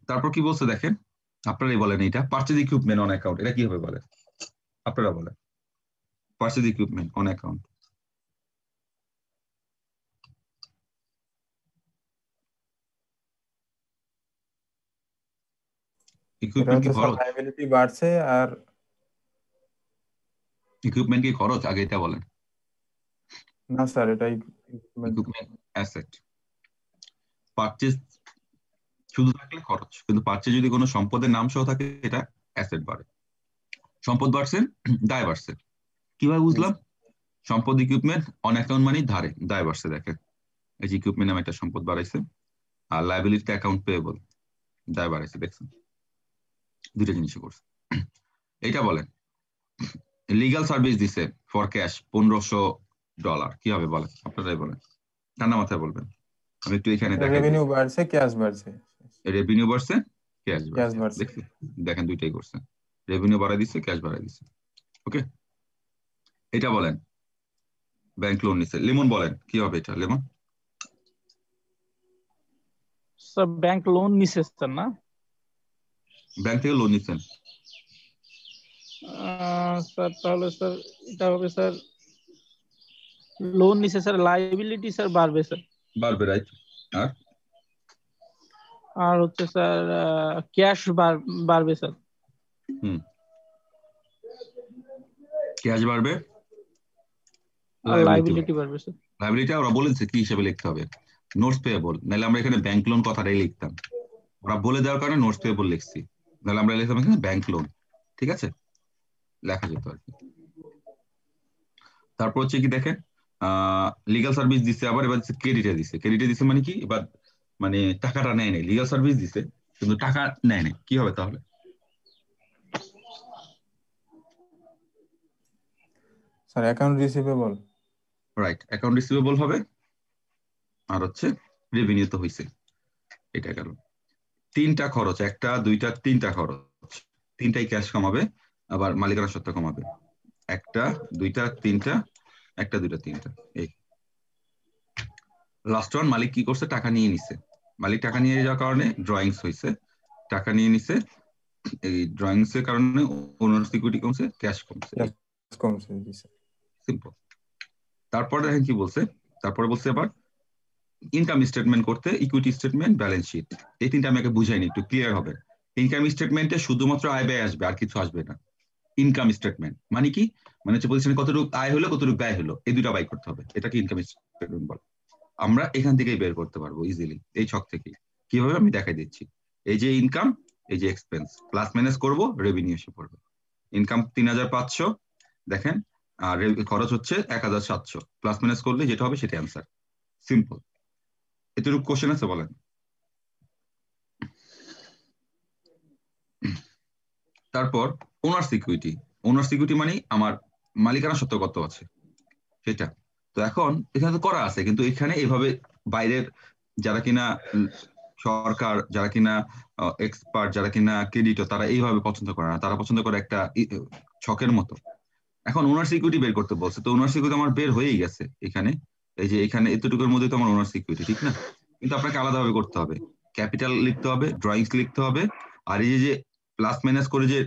তারপর কি বলছে দেখেন, আপনারাই বলেন, এটা পারচেজ ইকুইপমেন্ট অন অ্যাকাউন্ট, এটা কি হবে বলেন? আপনারা বলেন, purchase equipment on account. Equipment কি খরচ? লায়াবিলিটি বাড়ছে আর ইকুইপমেন্ট কি খরচ? আগে এটা বলেন। না স্যার, এটাই ইকুইপমেন্ট অ্যাসেট। পারচেজ শুধু থাকলে খরচ, কিন্তু পারচেজ যদি কোনো সম্পদের নাম সহ থাকে এটা অ্যাসেট বাড়ে। সম্পদ বাড়ছে, দায় বাড়ছে। কিভাবে বুঝলাম? সম্পদ ইকুইপমেন্ট অন অ্যাকাউন্ট মানে ধারে, দায় বাড়ছে। দেখেন, এই যে ইকুইপমেন্ট নামে একটা সম্পদ বাড়াইছে, আর লায়াবিলিটি অ্যাকাউন্ট পেয়েবল, দায় বাড়াইছে। দেখছেন, দুইটা জিনিস করছে। এইটা বলেন, লিগাল সার্ভিস দিছে ফর ক্যাশ $1,500, কি হবে বলেন? আপনারাই বলেন, ঠান্ডা মাথায় বলবেন। আমি একটু এখানে দেখাই, রেভিনিউ বাড়ছে, ক্যাশ বাড়ছে। রেভিনিউ বাড়ছে, ক্যাশ ক্যাশ বাড়ছে। বাড়ছে। দেখেন দুইটাই করছে, রেভিনিউ বাড়াই দিচ্ছে, ক্যাশ বাড়াই দিচ্ছে। ওকে, এটা বলেন, ব্যাংক লোন নিছে। লেমন বলেন কি হবে এটা? লেমন স্যার ব্যাংক লোন নিছে স্যার, না? ব্যাংক থেকে লোন নিচ্ছেন। স্যার তাহলে স্যার এটা হবে স্যার, লোন নিছে স্যার, লাইবিলিটি স্যার বাড়বে স্যার। বাড়বে, রাইট। আর আর হচ্ছে স্যার ক্যাশ বাড়বে স্যার। ক্যাশ বাড়বে, আর লাইবিলিটি বাড়বে স্যার। লাইবিলিটি ওরা বলেছে কি হিসেবে লিখতে হবে? Notes payable. নাহলে আমরা এখানে ব্যাংক লোন কথাটাই লিখতাম, ওরা বলে দেওয়ার কারণে নোটস পেয়েবল লিখছি। নাহলে আমরা লিখতাম এখানে ব্যাংক লোন। ঠিক আছে, লেখা যেত আর কি। তারপর হচ্ছে কি দেখেন, লিগাল সার্ভিস দিছে, আবার এবার ক্রেডিটে দিছে। ক্রেডিটে দিছে মানে কি? এবার মানে টাকাটা নেয় নাই, লিগাল সার্ভিস দিছে কিন্তু টাকা নেয় নাই, কি হবে তাহলে? Sir account receivable. Right, account receivable হবে। আর হচ্ছে রেভিনিউ তো হইছে, এটা গেল। 3টা খরচ, 1টা 2টা 3টা খরচ, 3টাই ক্যাশ কমাবে, আবার মালিকানা সত্ত্ব কমাবে। 1টা 2টা 3টা, 1টা 2টা 3টা। এই লাস্ট ওয়ান, মালিক কি করছে? টাকা নিয়ে নিছে। মালিক টাকা নিয়ে যাওয়ার কারণে ড্রয়িংস হয়েছে, টাকা নিয়ে নিছে, এই ড্রয়িংস এর কারণে ওনার সিকিউরিটি কমছে, ক্যাশ কমছে, কমছে জি স্যার। সিম্পল। তারপরে দেখেন কি বলছে, তারপরে বলছে আবার ইনকাম স্টেটমেন্ট করতে ইকুইটি স্টেটমেন্ট, ব্যালেন্স শিট, এই তিনটা আমাকে বুঝাইনি, একটু ক্লিয়ার হবে। ইনকাম স্টেটমেন্টে শুধুমাত্র আয় ব্যয় আসবে, আর কিছু আসবে না। ইনকাম স্টেটমেন্ট মানে কি, মানে হচ্ছে প্রতিষ্ঠানে কতটুকু আয় হলো কতটুকু ব্যয় হলো, এই দুটা বাই করতে হবে, এটাকে ইনকাম স্টেটমেন্ট বলে। আমরা এখান থেকেই বের করতে পারবো ইজিলি, এই ছক থেকেই। কিভাবে আমি দেখাই দিচ্ছি। এই যে ইনকাম, এই যে এক্সপেন্স, প্লাস মাইনাস করবো, রেভিনিউ এসে পড়বে। ইনকাম 3500, দেখেন, আর খরচ হচ্ছে 1700, প্লাস মাইনাস করলে যেটা হবে সেটা অ্যান্সার, সিম্পল। এতটুকু কোশ্চেন আছে বলেন? তারপর ওনার সিকিউরিটি, ওনার সিকিউরিটি মানে আমার মালিকানা সত্ত্ব কত আছে সেটা। তো এখন এখানে তো করা আছে, কিন্তু এখানে এভাবে বাইরের যারা কিনা সরকার, যারা কিনা এক্সপার্ট, যারা কিনা ক্রেডিটর, তারা এইভাবে পছন্দ করে না, তারা পছন্দ করে একটা ছকের মতো। এখন ওনার সিকিউরিটি বের করতে বলছে, তো ওনার সিকিউরিটি আমার বের হয়েই গেছে এখানে। এই যে এখানে এতটুকুর মধ্যে তো আমার ওনার সিকিউরিটি, ঠিক না? কিন্তু আপনাকে আলাদাভাবে করতে হবে, ক্যাপিটাল লিখতে হবে, ড্রয়িংস লিখতে হবে, আর এই যে প্লাস মাইনাস করে যে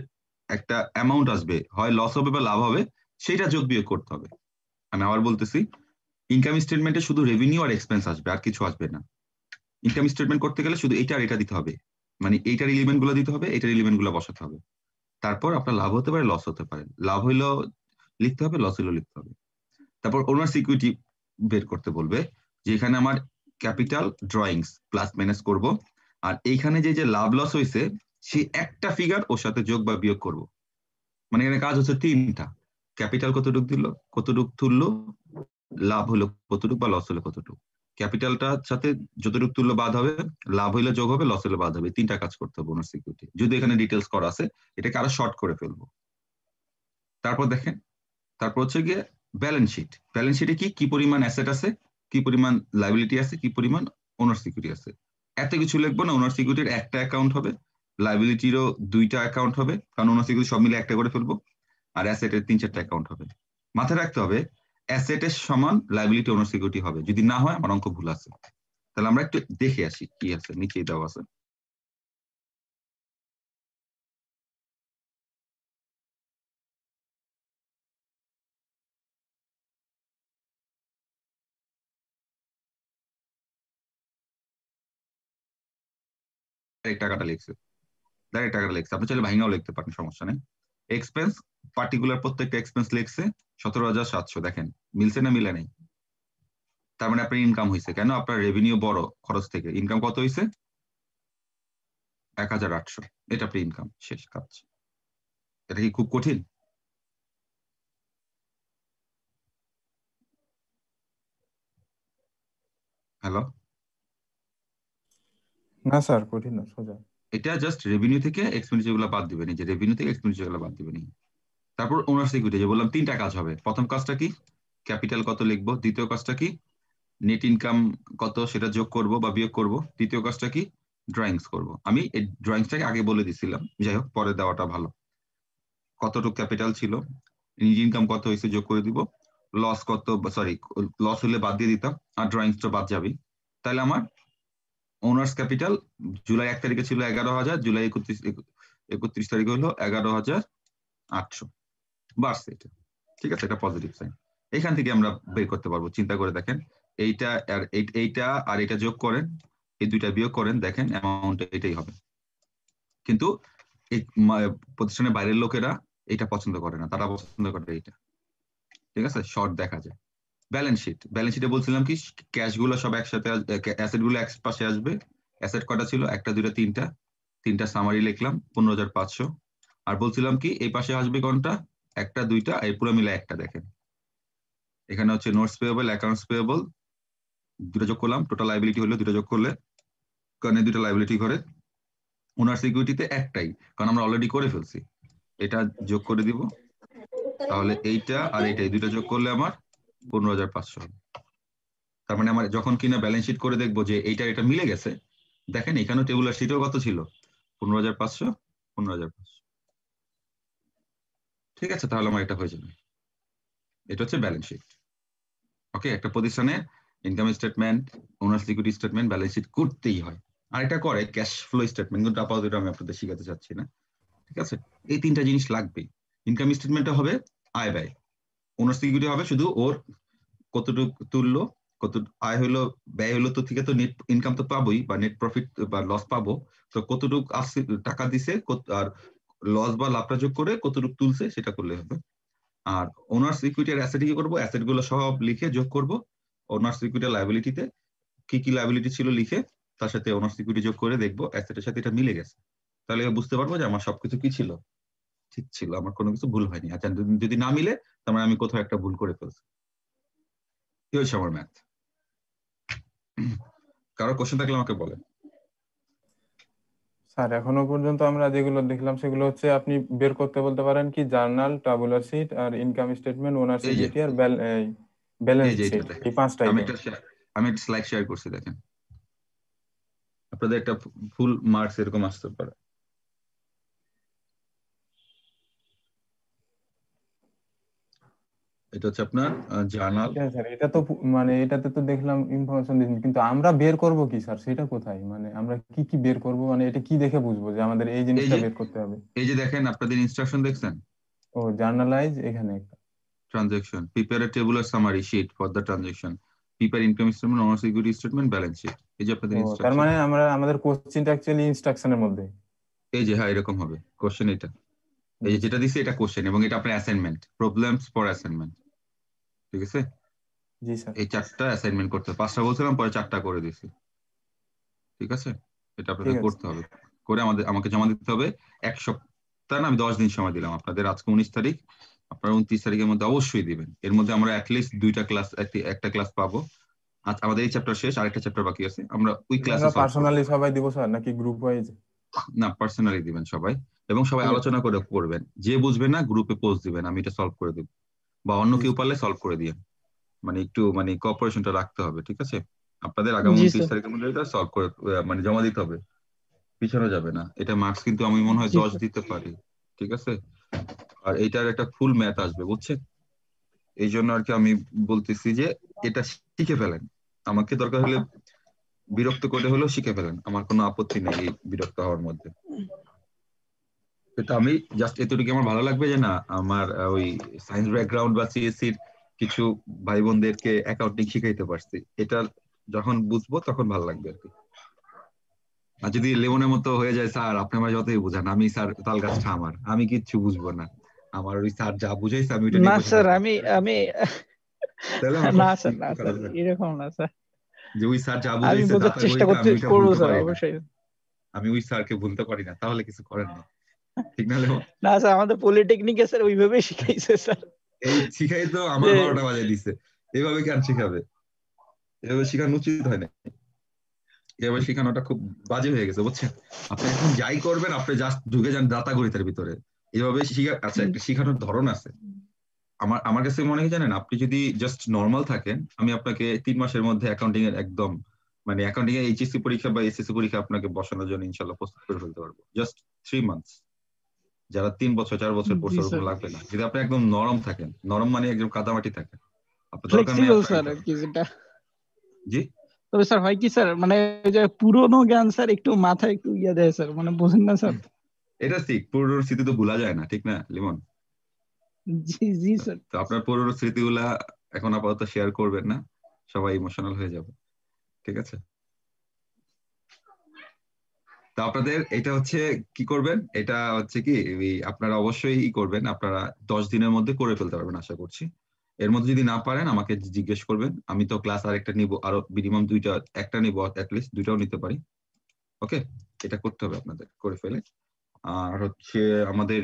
একটা অ্যামাউন্ট আসবে, হয় লস হবে বা লাভ হবে, সেটা যোগ বিয়োগ করতে হবে। আমি আবার বলতেছি, ইনকাম স্টেটমেন্টে শুধু রেভিনিউ আর এক্সপেন্স আসবে, আর কিছু আসবে না। ইনকাম স্টেটমেন্ট করতে গেলে শুধু এইটা আর এটা দিতে হবে, মানে এইটার এলিমেন্ট গুলো দিতে হবে, এইটার এলিমেন্ট গুলো বসাতে হবে। তারপর আপনার লাভ হতে পারে, লস হতে পারে, লাভ হইলেও লিখতে হবে, লস হইলেও লিখতে হবে। তারপর ওনার সিকিউরিটি বের করতে বলবে, যে এখানে আমার ক্যাপিটাল, ড্রয়িংস, প্লাস মাইনাস করব, আর এইখানে যে যে লাভ লস হয়েছে সেই একটা ফিগার ওর সাথে যোগ বা বিয়োগ করব। মানে এখানে কাজ হচ্ছে তিনটা, ক্যাপিটাল কতটুক দিল, কতটুক তুললো, লাভ হলো কতটুক বা লস হলো কতটুক। ক্যাপিটালটার সাথে যতটুকু তুললো বাদ হবে, লাভ হইলে যোগ হবে, লস হলে বাদ হবে, তিনটা কাজ করতে হবে ওনার সিকিউরিটি। যদি এখানে ডিটেলস করা আছে, এটাকে আরো শর্ট করে ফেলবো। তারপর দেখেন, তারপর হচ্ছে গিয়ে ব্যালেন্স শিট। ব্যালেন্স শিটে কি কি পরিমাণ অ্যাসেট আছে, কি পরিমাণ লাইবিলিটি আছে, কি পরিমাণ ওনার সিকিউরিটি আছে, এত কিছু লিখবো না। ওনার সিকিউরিটির একটা অ্যাকাউন্ট হবে, লাইবিলিটিরও দুইটা অ্যাকাউন্ট হবে, কারণ ওনার সিকিউরিটি সব মিলে একটা করে ফেলবো, আর অ্যাসেটের 3-4টা অ্যাকাউন্ট হবে। মাথায় রাখতে হবে অ্যাসেটের সমান লাইবিলিটি ওনার সিকিউরিটি হবে, যদি না হয় আমার অঙ্ক ভুল আছে। তাহলে আমরা একটু দেখে আসি কি আছে, নিচেই দেওয়া আছে। টাকাটা লিখছে, ডাইরেক্ট টাকাটা লিখছে, আপনি চাইলে ভাঙাও লিখতে পারেন, সমস্যা নেই। এক্সপেন্স, পার্টিকুলার প্রত্যেকটা এক্সপেন্স লিখছে 17,700, দেখেন মিলছে না মিলে নেই? তার মানে আপনার ইনকাম হয়েছে, কেন? আপনার রেভিনিউ বড় খরচ থেকে, ইনকাম কত হয়েছে? 1,800, এটা আপনার ইনকাম, শেষ কাজ। এটা কি খুব কঠিন? হ্যালো, না স্যার, কঠিন না, সোজা। এটা জাস্ট রেভিনিউ থেকে এক্সপেন্ডিচার গুলো বাদ দিবেন, এই যে রেভিনিউ থেকে এক্সপেন্ডিচার গুলো বাদ দিবেন। তারপর ওনার সিকিউরিটি, যে বললাম তিনটা কাজ হবে। প্রথম কাজটা কি, ক্যাপিটাল কত লিখবো। দ্বিতীয় কাজটা কি, নেট ইনকাম কত সেটা যোগ করব বা বিয়োগ করব। তৃতীয় কাজটা কি, ড্রয়িংস করব। আমি এই ড্রয়িংসটাকে আগে বলে দিছিলাম, যাই হোক পরে দেওয়াটা ভালো। কতটুকু ক্যাপিটাল ছিল, নিট ইনকাম কত হয়েছে যোগ করে দিব, লস কত, সরি লস হলে বাদ দিয়ে দিতাম, আর ড্রয়িংসটা বাদ যাবে। তাহলে আমার ওনার্স ক্যাপিটাল জুলাই 1 তারিখে ছিল 11,000, জুলাই 31 তারিখে হলো 11,800, বাড়ছে এটা। ঠিক আছে, এটা পজিটিভ সাইন। এখান থেকে আমরা বের করতে পারবো, চিন্তা করে দেখেন। এইটা আর এইটা আর এটা যোগ করেন, এই দুইটা বিয়োগ করেন, দেখেন অ্যামাউন্ট এটাই হবে। কিন্তু এই প্রতিষ্ঠানের বাইরের লোকেরা এটা পছন্দ করে না, তারা পছন্দ করে এইটা। ঠিক আছে, শর্ট দেখা যায়। ব্যালেন্স শিট, ব্যালেন্স শিটে বলছিলাম কি, ক্যাশ গুলো সব একসাথে, অ্যাসেট গুলো এক পাশে আসবে। অ্যাসেট কটা ছিল, একটা দুইটা তিনটা, তিনটা সামারি লিখলাম 15,500। আর বলছিলাম কি, এই পাশে আসবে কোনটা, একটা দুইটা, এই পুরো মিলে একটা। দেখেন এখানে হচ্ছে নোটস পেয়েবল, অ্যাকাউন্টস পেয়েবল, দুটো যোগ করলাম, টোটাল লাইবিলিটি হলো দুটো যোগ করলে, কারণ এই দুটো লাইবিলিটি করে। ওনার সিকিউরিটিতে একটাই, কারণ আমরা অলরেডি করে ফেলছি। এটা যোগ করে দিব, তাহলে এইটা আর এইটা, এই দুটো যোগ করলে আমার 15,500 হবে। তার মানে আমার যখন কিনা ব্যালেন্স শিট করে দেখবো যে এইটা এটা মিলে গেছে, দেখেন এখানেও টেবুলার শিটও কত ছিল, 15,500, 15,500। ঠিক আছে, তাহলে আমার এটা হয়ে যাবে। এটা হচ্ছে ব্যালেন্স শিট। ওকে, একটা প্রতিষ্ঠানে income statement, owner security statement, balance sheet করতেই হয়। আর এটা করে ক্যাশ ফ্লো স্টেটমেন্ট, কিন্তু আপাতত আমি আপনাদের শিখাতে চাচ্ছি না। ঠিক আছে? এই তিনটা জিনিস লাগবে। ইনকাম স্টেটমেন্টটা হবে আয় ব্যয়, ওনার্স ইকুইটি হবে শুধু ওর কতটুকু তুললো, কত আয় হলো ব্যয় হলো, তো থেকে তো নেট ইনকাম তো পাবোই বা নেট প্রফিট বা লস পাবো, তো কতটুকু আসছে টাকা দিছে আর লস বা লাভটা যোগ করে কতটুকু তুলছে সেটা করলে হবে। আর ওনার্স ইকুইটি আর অ্যাসেট কি করবো, অ্যাসেট গুলো সব লিখে যোগ করব, ওনার্স ইকুইটি লায়াবিলিটিতে কি কি লায়াবিলিটি ছিল লিখে তার সাথে ওনার্স ইকুইটি যোগ করে দেখবো অ্যাসেটের সাথে এটা মিলে গেছে, তাহলে বুঝতে পারবো যে আমার সবকিছু কি ছিল, ঠিক ছিল, আমার কোনো কিছু ভুল হয়নি। আচ্ছা যদি না মিলে তার মানে আমি কোথাও একটা ভুল করে ফেলছি। কি হয়েছে আমার ম্যাথ? কারো কোশ্চেন থাকলে আমাকে বলেন। স্যার এখনো পর্যন্ত আমরা যেগুলো দেখলাম সেগুলো হচ্ছে আপনি বের করতে বলতে পারেন কি জার্নাল, টাবুলার শিট আর ইনকাম স্টেটমেন্ট, ওনার এই যে সিকিউরিটি আর ব্যালেন্স এই যে এটা শিট, দেখেন, এই পাঁচটাই তো। আমি একটা স্লাইড শেয়ার করছি, দেখেন আপনাদের একটা ফুল মার্কস এরকম আসতে পারে। এটা হচ্ছে আপনার জার্নাল। ঠিক আছে স্যার, এটা তো মানে এটাতে তো দেখলাম ইনফরমেশন দিচ্ছেন, কিন্তু আমরা বের করব কি স্যার, সেটা কোথায়? মানে আমরা কি কি বের করব, মানে এটা কি দেখে বুঝবো যে আমাদের এই এই জিনিসটা যে বের করতে হবে? এই যে দেখেন আপনাদের ইনস্ট্রাকশন দেখছেন, ও জার্নালাইজ এখানে একটা। Transaction, prepare a tabular summary sheet for the transaction, prepare income statement, owner security statement, balance sheet. এই যে আপনাদের ও তার ইনস্ট্রাকশন। মানে আমরা আমাদের কোশ্চেনটা অ্যাকচুয়ালি ইনস্ট্রাকশনের মধ্যে। এই যে হ্যাঁ এরকম হবে কোশ্চেন এটা। এই জি যে যেটা স্যার। দিছে এটা কোশ্চেন এবং এটা আপনার অ্যাসাইনমেন্ট, প্রবলেমস ফর অ্যাসাইনমেন্ট। ঠিক আছে? জি স্যার। এই 4টা অ্যাসাইনমেন্ট করতে হবে, 5টা বলছিলাম পরে 4টা করে দিছি। ঠিক আছে? এটা ঠিক আপনাদের আছে। করতে হবে, করে আমাকে জমা দিতে হবে 1 সপ্তাহ না, আমি 10 দিন সময় দিলাম আপনাদের। আজকে 19 তারিখ, আপনারা 29 তারিখের মধ্যে অবশ্যই দিবেন। এর মধ্যে আমরা অ্যাটলিস্ট 2টা ক্লাস, একটা ক্লাস পাবো। আজ আমাদের এই চ্যাপ্টার শেষ, আরেকটা চ্যাপ্টার বাকি আছে, আমরা ওই এটা ক্লাসে আমরা সলভ করবো। পার্সোনালি সবাই দিব স্যার নাকি গ্রুপ ওয়াইজ? না, পার্সোনালি দিবেন সবাই, এবং সবাই ঠিক আছে। আলোচনা করে করবেন। যে বুঝবেন না গ্রুপে পোস্ট দিবেন, আমি এটা সলভ করে দেব, বা অন্য জি কেউ স্যার। পারলে সলভ করে দিয়ে, মানে একটু মানে কোঅপারেশনটা রাখতে হবে। ঠিক আছে? আপনাদের আগামী জি 29 স্যার। তারিখের মধ্যে এটা সলভ করে মানে জমা দিতে হবে, পিছানো যাবে না। এটা মার্কস কিন্তু আমি মনে হয় জি 10 স্যার। দিতে পারি। ঠিক আছে? আর এইটার একটা ফুল ম্যাথ আসবে, বুঝছেন? এই জন্য আর কি আমি বলতেছি যে এটা শিখে ফেলেন, আমাকে দরকার হলে বিরক্ত করে হলেও শিখে ফেলেন, আমার কোনো আপত্তি নেই এই বিরক্ত হওয়ার মধ্যে। এটা আমি জাস্ট এতটুকু আমার ভালো লাগবে যে না, আমার ওই সায়েন্স ব্যাকগ্রাউন্ড বা সিএসসির কিছু ভাই বোনদেরকে অ্যাকাউন্টিং শিখাইতে পারছি, এটা যখন বুঝবো তখন ভালো লাগবে আর কি। আর যদি লেমনের মতো হয়ে যায়, স্যার আপনি আমার যতই বুঝান, আমি স্যার তাল গাছটা আমার, আমি কিচ্ছু বুঝবো না, আমার ওই স্যার যা বুঝাইছে আমি ওইটা না নিয়ে বসে স্যার, থাকবো, আমি আমি তাহলে আমার না স্যার, না একটু স্যার, খারাপ লাগে এরকম না স্যার। যে ওই স্যার যা আমি বুঝাইছে বোঝার দাতা চেষ্টা গণিতে করতে আমি ওইটা করবো ভুলতে স্যার, পারি না, অবশ্যই। আমি ওই স্যারকে ভুলতে পারি না, তাহলে কিছু করেন না, ঠিক না লেমন? না স্যার, আমাদের পলিটেকনিকে স্যার ওইভাবেই শিখাইছে স্যার, এই শিখাই তো আমার যে 12টা বাজায় দিছে, এইভাবে কেন শিখাবে? এভাবে শেখানো উচিত হয় না, এভাবে শেখানোটা খুব বাজে হয়ে গেছে, বুঝছেন? আপনি এখন যাই করবেন আপনি জাস্ট ঢুকে যান দাতা গণিতের ভিতরে, এভাবে শিখা। আচ্ছা, একটা শিখানোর ধরন আছে। আমার আমার কাছে মনে হয় জানেন, আপনি যদি জাস্ট নর্মাল থাকেন, আমি আপনাকে 3 মাসের মধ্যে অ্যাকাউন্টিং এর একদম মানে অ্যাকাউন্টিং এর এইচএসসি পরীক্ষা বা এসএসসি পরীক্ষা আপনাকে বসানোর জন্য ইনশাল্লাহ প্রস্তুত করে ফেলতে পারবো, জাস্ট 3 মান্থস। যারা 3 বছর 4 বছর পড়ছে জি ওরকম স্যার, লাগবে না, যদি আপনি একদম নরম থাকেন, নরম মানে একদম কাদামাটি থাকেন, আপনার দরকার নেই ফ্লেক্সিবল আপনার স্যার এটা। আর কি যেটা। জি, তবে স্যার হয় কি স্যার, মানে ওই যে পুরোনো জ্ঞান স্যার একটু মাথায় একটু ইয়ে দেয় স্যার, মানে বোঝেন না স্যার। এটা ঠিক, পুরোনো স্মৃতি তো ভোলা যায় না, ঠিক না লিমন? জি জি স্যার। তো আপনার পুরোনো স্মৃতিগুলা এখন আপাতত শেয়ার করবেন না, সবাই ইমোশনাল হয়ে যাবে। ঠিক আছে? তো আপনাদের এটা হচ্ছে কি করবেন, এটা হচ্ছে কি আপনারা অবশ্যই ই করবেন, আপনারা 10 দিনের মধ্যে করে ফেলতে পারবেন আশা করছি। এর মধ্যে যদি না পারেন আমাকে জিজ্ঞেস করবেন, আমি তো ক্লাস আরেকটা নিব, আরো মিনিমাম 2টা, একটা নিব অ্যাটলিস্ট, 2টাও নিতে পারি। ওকে, এটা করতে হবে আপনাদের, করে ফেলে। আর হচ্ছে আমাদের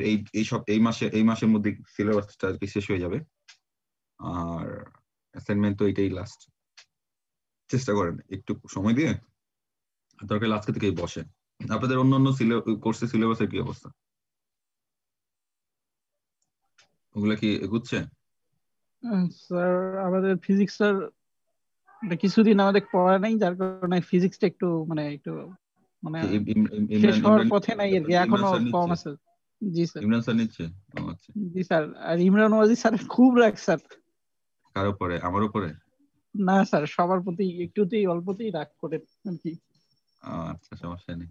এই মাসের মধ্যে সিলেবাসটা আর কি শেষ হয়ে যাবে। আর অ্যাসাইনমেন্ট তো এটাই লাস্ট, চেষ্টা করেন একটু সময় দিয়ে, দরকার আজকে থেকেই বসেন। আপনাদের অন্য অন্য কোর্সের সিলেবাসের কি অবস্থা, ওগুলা কি এগুচ্ছে? স্যার আমাদের ফিজিক্স স্যার কিছুদিন আমাদের পড়া নাই, যার কারণে ফিজিক্সটা একটু মানে মানে কি শেষ ইমরান হওয়ার ইমরান পথে নাই আর কি, ইমরান এখনো স্যার কম নিচ্ছে? আছে। জি স্যার। ইমরান স্যার নিচ্ছে? ও আচ্ছা। জি স্যার, আর ইমরান ওয়াজি স্যার খুব রাগ স্যার। কার উপরে? আমার উপরে? না স্যার, সবার প্রতি একটুতেই অল্পতেই রাগ করে আর কি। আচ্ছা, সমস্যা নেই।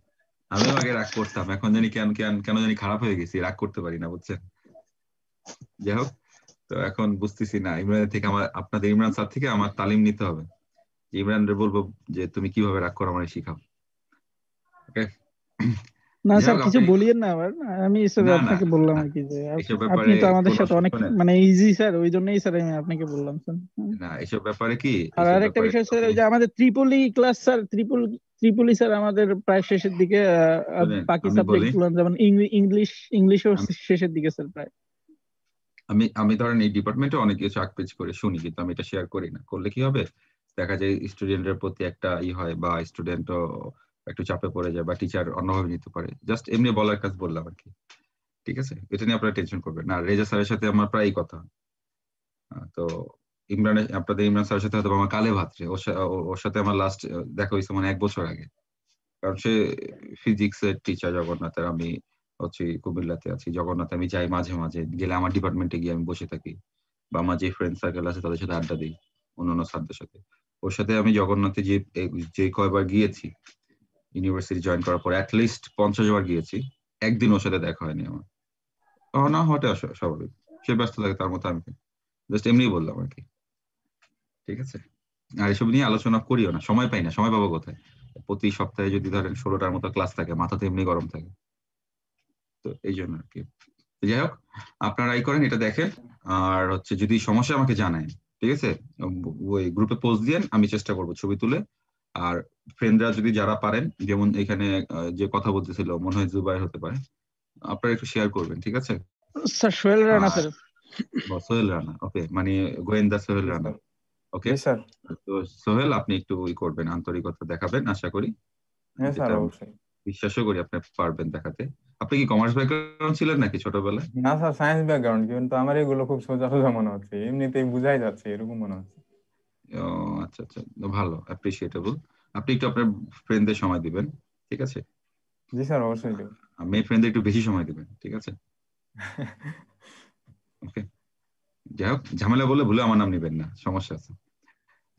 আমিও আগে রাগ করতাম, এখন জানি কেন কেন কেন জানি খারাপ হয়ে গেছি, রাগ করতে পারি না, বুঝছেন। যাই হোক, তো এখন বুঝতেছি না, ইমরানের থেকে আমার, আপনাদের ইমরান স্যার থেকে আমার তালিম নিতে হবে। ইমরানরে বলবো যে তুমি কিভাবে রাগ করো আমার শিখাও। ওকে, না যাই স্যার হোক কিছু আপনি, বলিয়েন না আবার। আমি স্যার না না আপনাকে বললাম না, আর কি যে এসব আপনি ব্যাপারে তো আমাদের কোনো, সাথে অনেক শোনেন, মানে ইজি স্যার, ওই জন্যই স্যার আমি আপনাকে বললাম স্যার। না এসব ব্যাপারে কি, আর এইসব আরেকটা ব্যাপারে বিষয় স্যার, আপনি ওই যে আমাদের ত্রিপলি ক্লাস স্যার, ত্রিপলি স্যার আমাদের প্রায় শেষের দিকে, শোনেন, বাকি আমি সাবজেক্ট বলি, গুলো যেমন ইংলিশও আমি শেষের দিকে স্যার প্রায়। আমি আমি ধরেন এই ডিপার্টমেন্টে অনেক কিছু আকপেচ করে শুনি, কিন্তু আমি এটা শেয়ার করি না। করলে কি হবে, দেখা যায় স্টুডেন্টের প্রতি একটা হয়, বা স্টুডেন্টও একটু চাপে পড়ে যায়, বা টিচার অন্যভাবে নিতে পারে। জাস্ট এমনি বলার কাজ বললাম আর কি, ঠিক আছে? এটা নিয়ে আপনারা টেনশন করবেন না। রেজা স্যারের সাথে আমার প্রায় কথা, তো আপনাদের ইমরান স্যারের সাথে হয়তো আমার কালে ভাত্রে, ওর সাথে আমার লাস্ট দেখা হয়েছে মানে 1 বছর আগে। কারণ সে ফিজিক্স এর টিচার জগন্নাথের, আমি হচ্ছে কুমিল্লাতে আছি। জগন্নাথে আমি যাই মাঝে মাঝে, গেলে আমার ডিপার্টমেন্টে গিয়ে আমি বসে থাকি, বা আমার যে ফ্রেন্ড সার্কেল আছে তাদের সাথে আড্ডা দিই, অন্যান্য স্যারদের সাথে। ওর সাথে আমি জগন্নাথে যে কয়বার গিয়েছি ইউনিভার্সিটি জয়েন করার পর, অ্যাটলিস্ট 50 বার গিয়েছি, একদিন ওর সাথে দেখা হয়নি আমার। না হওয়াটা স্বাভাবিক, সে ব্যস্ত থাকে, তার মতো আমি জাস্ট এমনি বললাম আর কি, ঠিক আছে? আর এসব নিয়ে আলোচনা করিও না, সময় পাই না, সময় পাবো কোথায়? প্রতি সপ্তাহে যদি ধরেন 16টার মতো ক্লাস থাকে, মাথা তো এমনি গরম থাকে, তো এই জন্য আর কি। যাই হোক, আপনারা এই করেন, এটা দেখেন, আর হচ্ছে যদি সমস্যা আমাকে জানায়, ঠিক আছে? ওই গ্রুপে পোস্ট দিয়েন, আমি চেষ্টা করবো ছবি তুলে। আর ফ্রেন্ডরা যদি যারা পারেন, যেমন এখানে যে কথা বলতেছিল মনে হয় জুবাইর হতে পারে, আপনারা একটু শেয়ার করবেন, ঠিক আছে? স্যার সোহেল রানা আর স্যার। সোহেল রানা, ওকে, মানে গোয়েন্দা সোহেল জি রানা, স্যার। ওকে। জি স্যার। তো সোহেল, আপনি একটু করবেন, আন্তরিকতা দেখাবেন, আশা করি, হ্যাঁ স্যার, যেটা আমি অবশ্যই। বিশ্বাসও করি আপনি পারবেন দেখাতে। আপনি কি কমার্স ব্যাকগ্রাউন্ড ছিলেন নাকি ছোটবেলায়? না স্যার, সায়েন্স ব্যাকগ্রাউন্ড, কিন্তু আমার এগুলো খুব সোজা সোজা মনে হচ্ছে, এমনিতেই বুঝাই যাচ্ছে এরকম মনে হচ্ছে। ও আচ্ছা আচ্ছা, ভালো, অ্যাপ্রিসিয়েটেবল। আপনি একটু আপনার ফ্রেন্ডদের সময় দিবেন, ঠিক আছে? জি স্যার, অবশ্যই দেব। মেয়ে ফ্রেন্ডদের একটু বেশি সময় দিবেন, ঠিক আছে? ওকে, যাই হোক, ঝামেলা বলে ভুলে আমার নাম নিবেন না, সমস্যা আছে।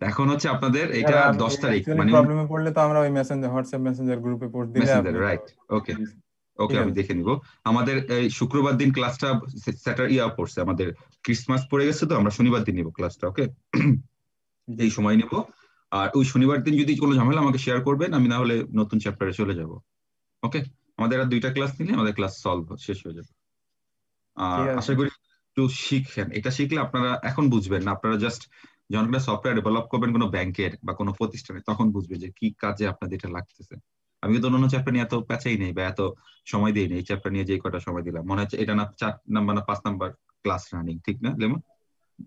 এখন হচ্ছে আপনাদের স্যার এটা আমি 10 তারিখ, অ্যাকচুয়ালি মানে প্রবলেমে পড়লে তো আমরা ওই মেসেঞ্জার, হোয়াটসঅ্যাপ মেসেঞ্জার গ্রুপে পোস্ট দিলে মেসেঞ্জার, আপনি তো। রাইট, ওকে জি স্যার। ওকে, ঠিক আমি আছে দেখে নিব। আমাদের এই শুক্রবার দিন ক্লাসটা পড়ছে, আমাদের ক্রিসমাস পড়ে গেছে, তো আমরা শনিবার দিন নিব ক্লাসটা, ওকে? জি এই স্যার। সময় নিব। আর ওই শনিবার দিন যদি কোনো ঝামেলা আমাকে শেয়ার করবেন, আমি না হলে নতুন চ্যাপ্টারে চলে যাব, ওকে? আমাদের আর 2টা ক্লাস নিলে আমাদের ক্লাস সলভ শেষ হয়ে যাবে। আর ঠিক আছে আশা করি একটু শিখেন, এটা শিখলে আপনারা এখন বুঝবেন না, আপনারা জাস্ট যখন একটা সফটওয়্যার ডেভেলপ করবেন কোনো ব্যাংকের বা কোনো প্রতিষ্ঠানে, তখন বুঝবেন যে কি কাজে আপনাদের এটা লাগতেছে। আমি কিন্তু অন্য চ্যাপ্টার নিয়ে এত প্যাচাই নেই বা এত সময় দিই নেই, এই চ্যাপ্টার নিয়ে যে কটা সময় দিলাম, মনে হচ্ছে এটা না 4 নাম্বার না 5 নাম্বার ক্লাস রানিং, ঠিক না লেমন?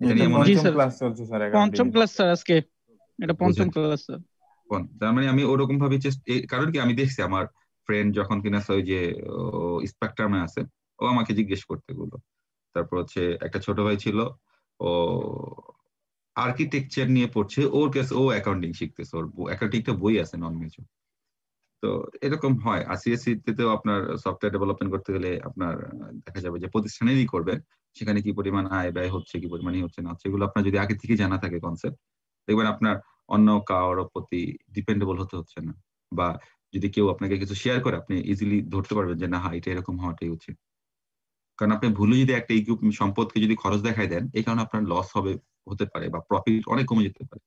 এটা এটা নিয়ে মনে জি হচ্ছে, পঞ্চম স্যার, ক্লাস চলছে স্যার পঞ্চম অ্যাকাউন্টিং এ। ক্লাস স্যার আজকে, এটা পঞ্চম বুঝেন? Class sir. তার মানে আমি ওরকম ভাবে কারণ কি, আমি দেখছি আমার ফ্রেন্ড যখন কিনা ওই যে স্পেকট্রামে আছে, ও আমাকে জিজ্ঞেস করতে গুলো। তারপর হচ্ছে একটা ছোট ভাই ছিল, ও আর্কিটেকচার নিয়ে পড়ছে, ওর কাছে ও অ্যাকাউন্টিং শিখতেছে, ওর অ্যাকাউন্টিংটা বই আছে নন মেজর। তো এরকম হয়। আর সিএসসি তেও আপনার সফটওয়্যার ডেভেলপমেন্ট করতে গেলে আপনার দেখা যাবে যে প্রতিষ্ঠানেরই করবেন, সেখানে কি পরিমাণ আয় ব্যয় হচ্ছে, কি পরিমাণ হচ্ছে না হচ্ছে, এগুলো আপনার যদি আগে থেকে জানা থাকে কনসেপ্ট, দেখবেন আপনার অন্য কারোর প্রতি ডিপেন্ডেবল হতে হচ্ছে না। বা যদি কেউ আপনাকে কিছু শেয়ার করে, আপনি ইজিলি ধরতে পারবেন যে না, হ্যাঁ, এটা এরকম হওয়াটাই উচিত। কারণ আপনি ভুলে যদি একটা সম্পদকে যদি খরচ দেখায় দেন, এই কারণে আপনার লস হতে পারে, বা প্রফিট অনেক কমে যেতে পারে।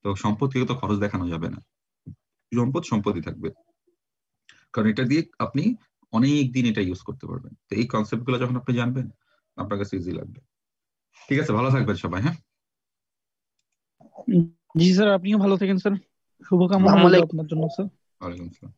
তো সম্পদকে তো খরচ দেখানো যাবে না, সম্পদ সম্পদই থাকবে, কারণ এটা দিয়ে আপনি অনেক দিন এটা ইউজ করতে পারবেন। তো এই কনসেপ্ট গুলো যখন আপনি জানবেন, আপনার কাছে ইজি লাগবে। ঠিক আছে, ভালো থাকবেন সবাই, হ্যাঁ? জি স্যার, আপনিও ভালো থাকেন স্যার, শুভকামনা আসসালামু রইল আলাইকুম। আপনার জন্য স্যার। ওয়ালাইকুম আসসালাম।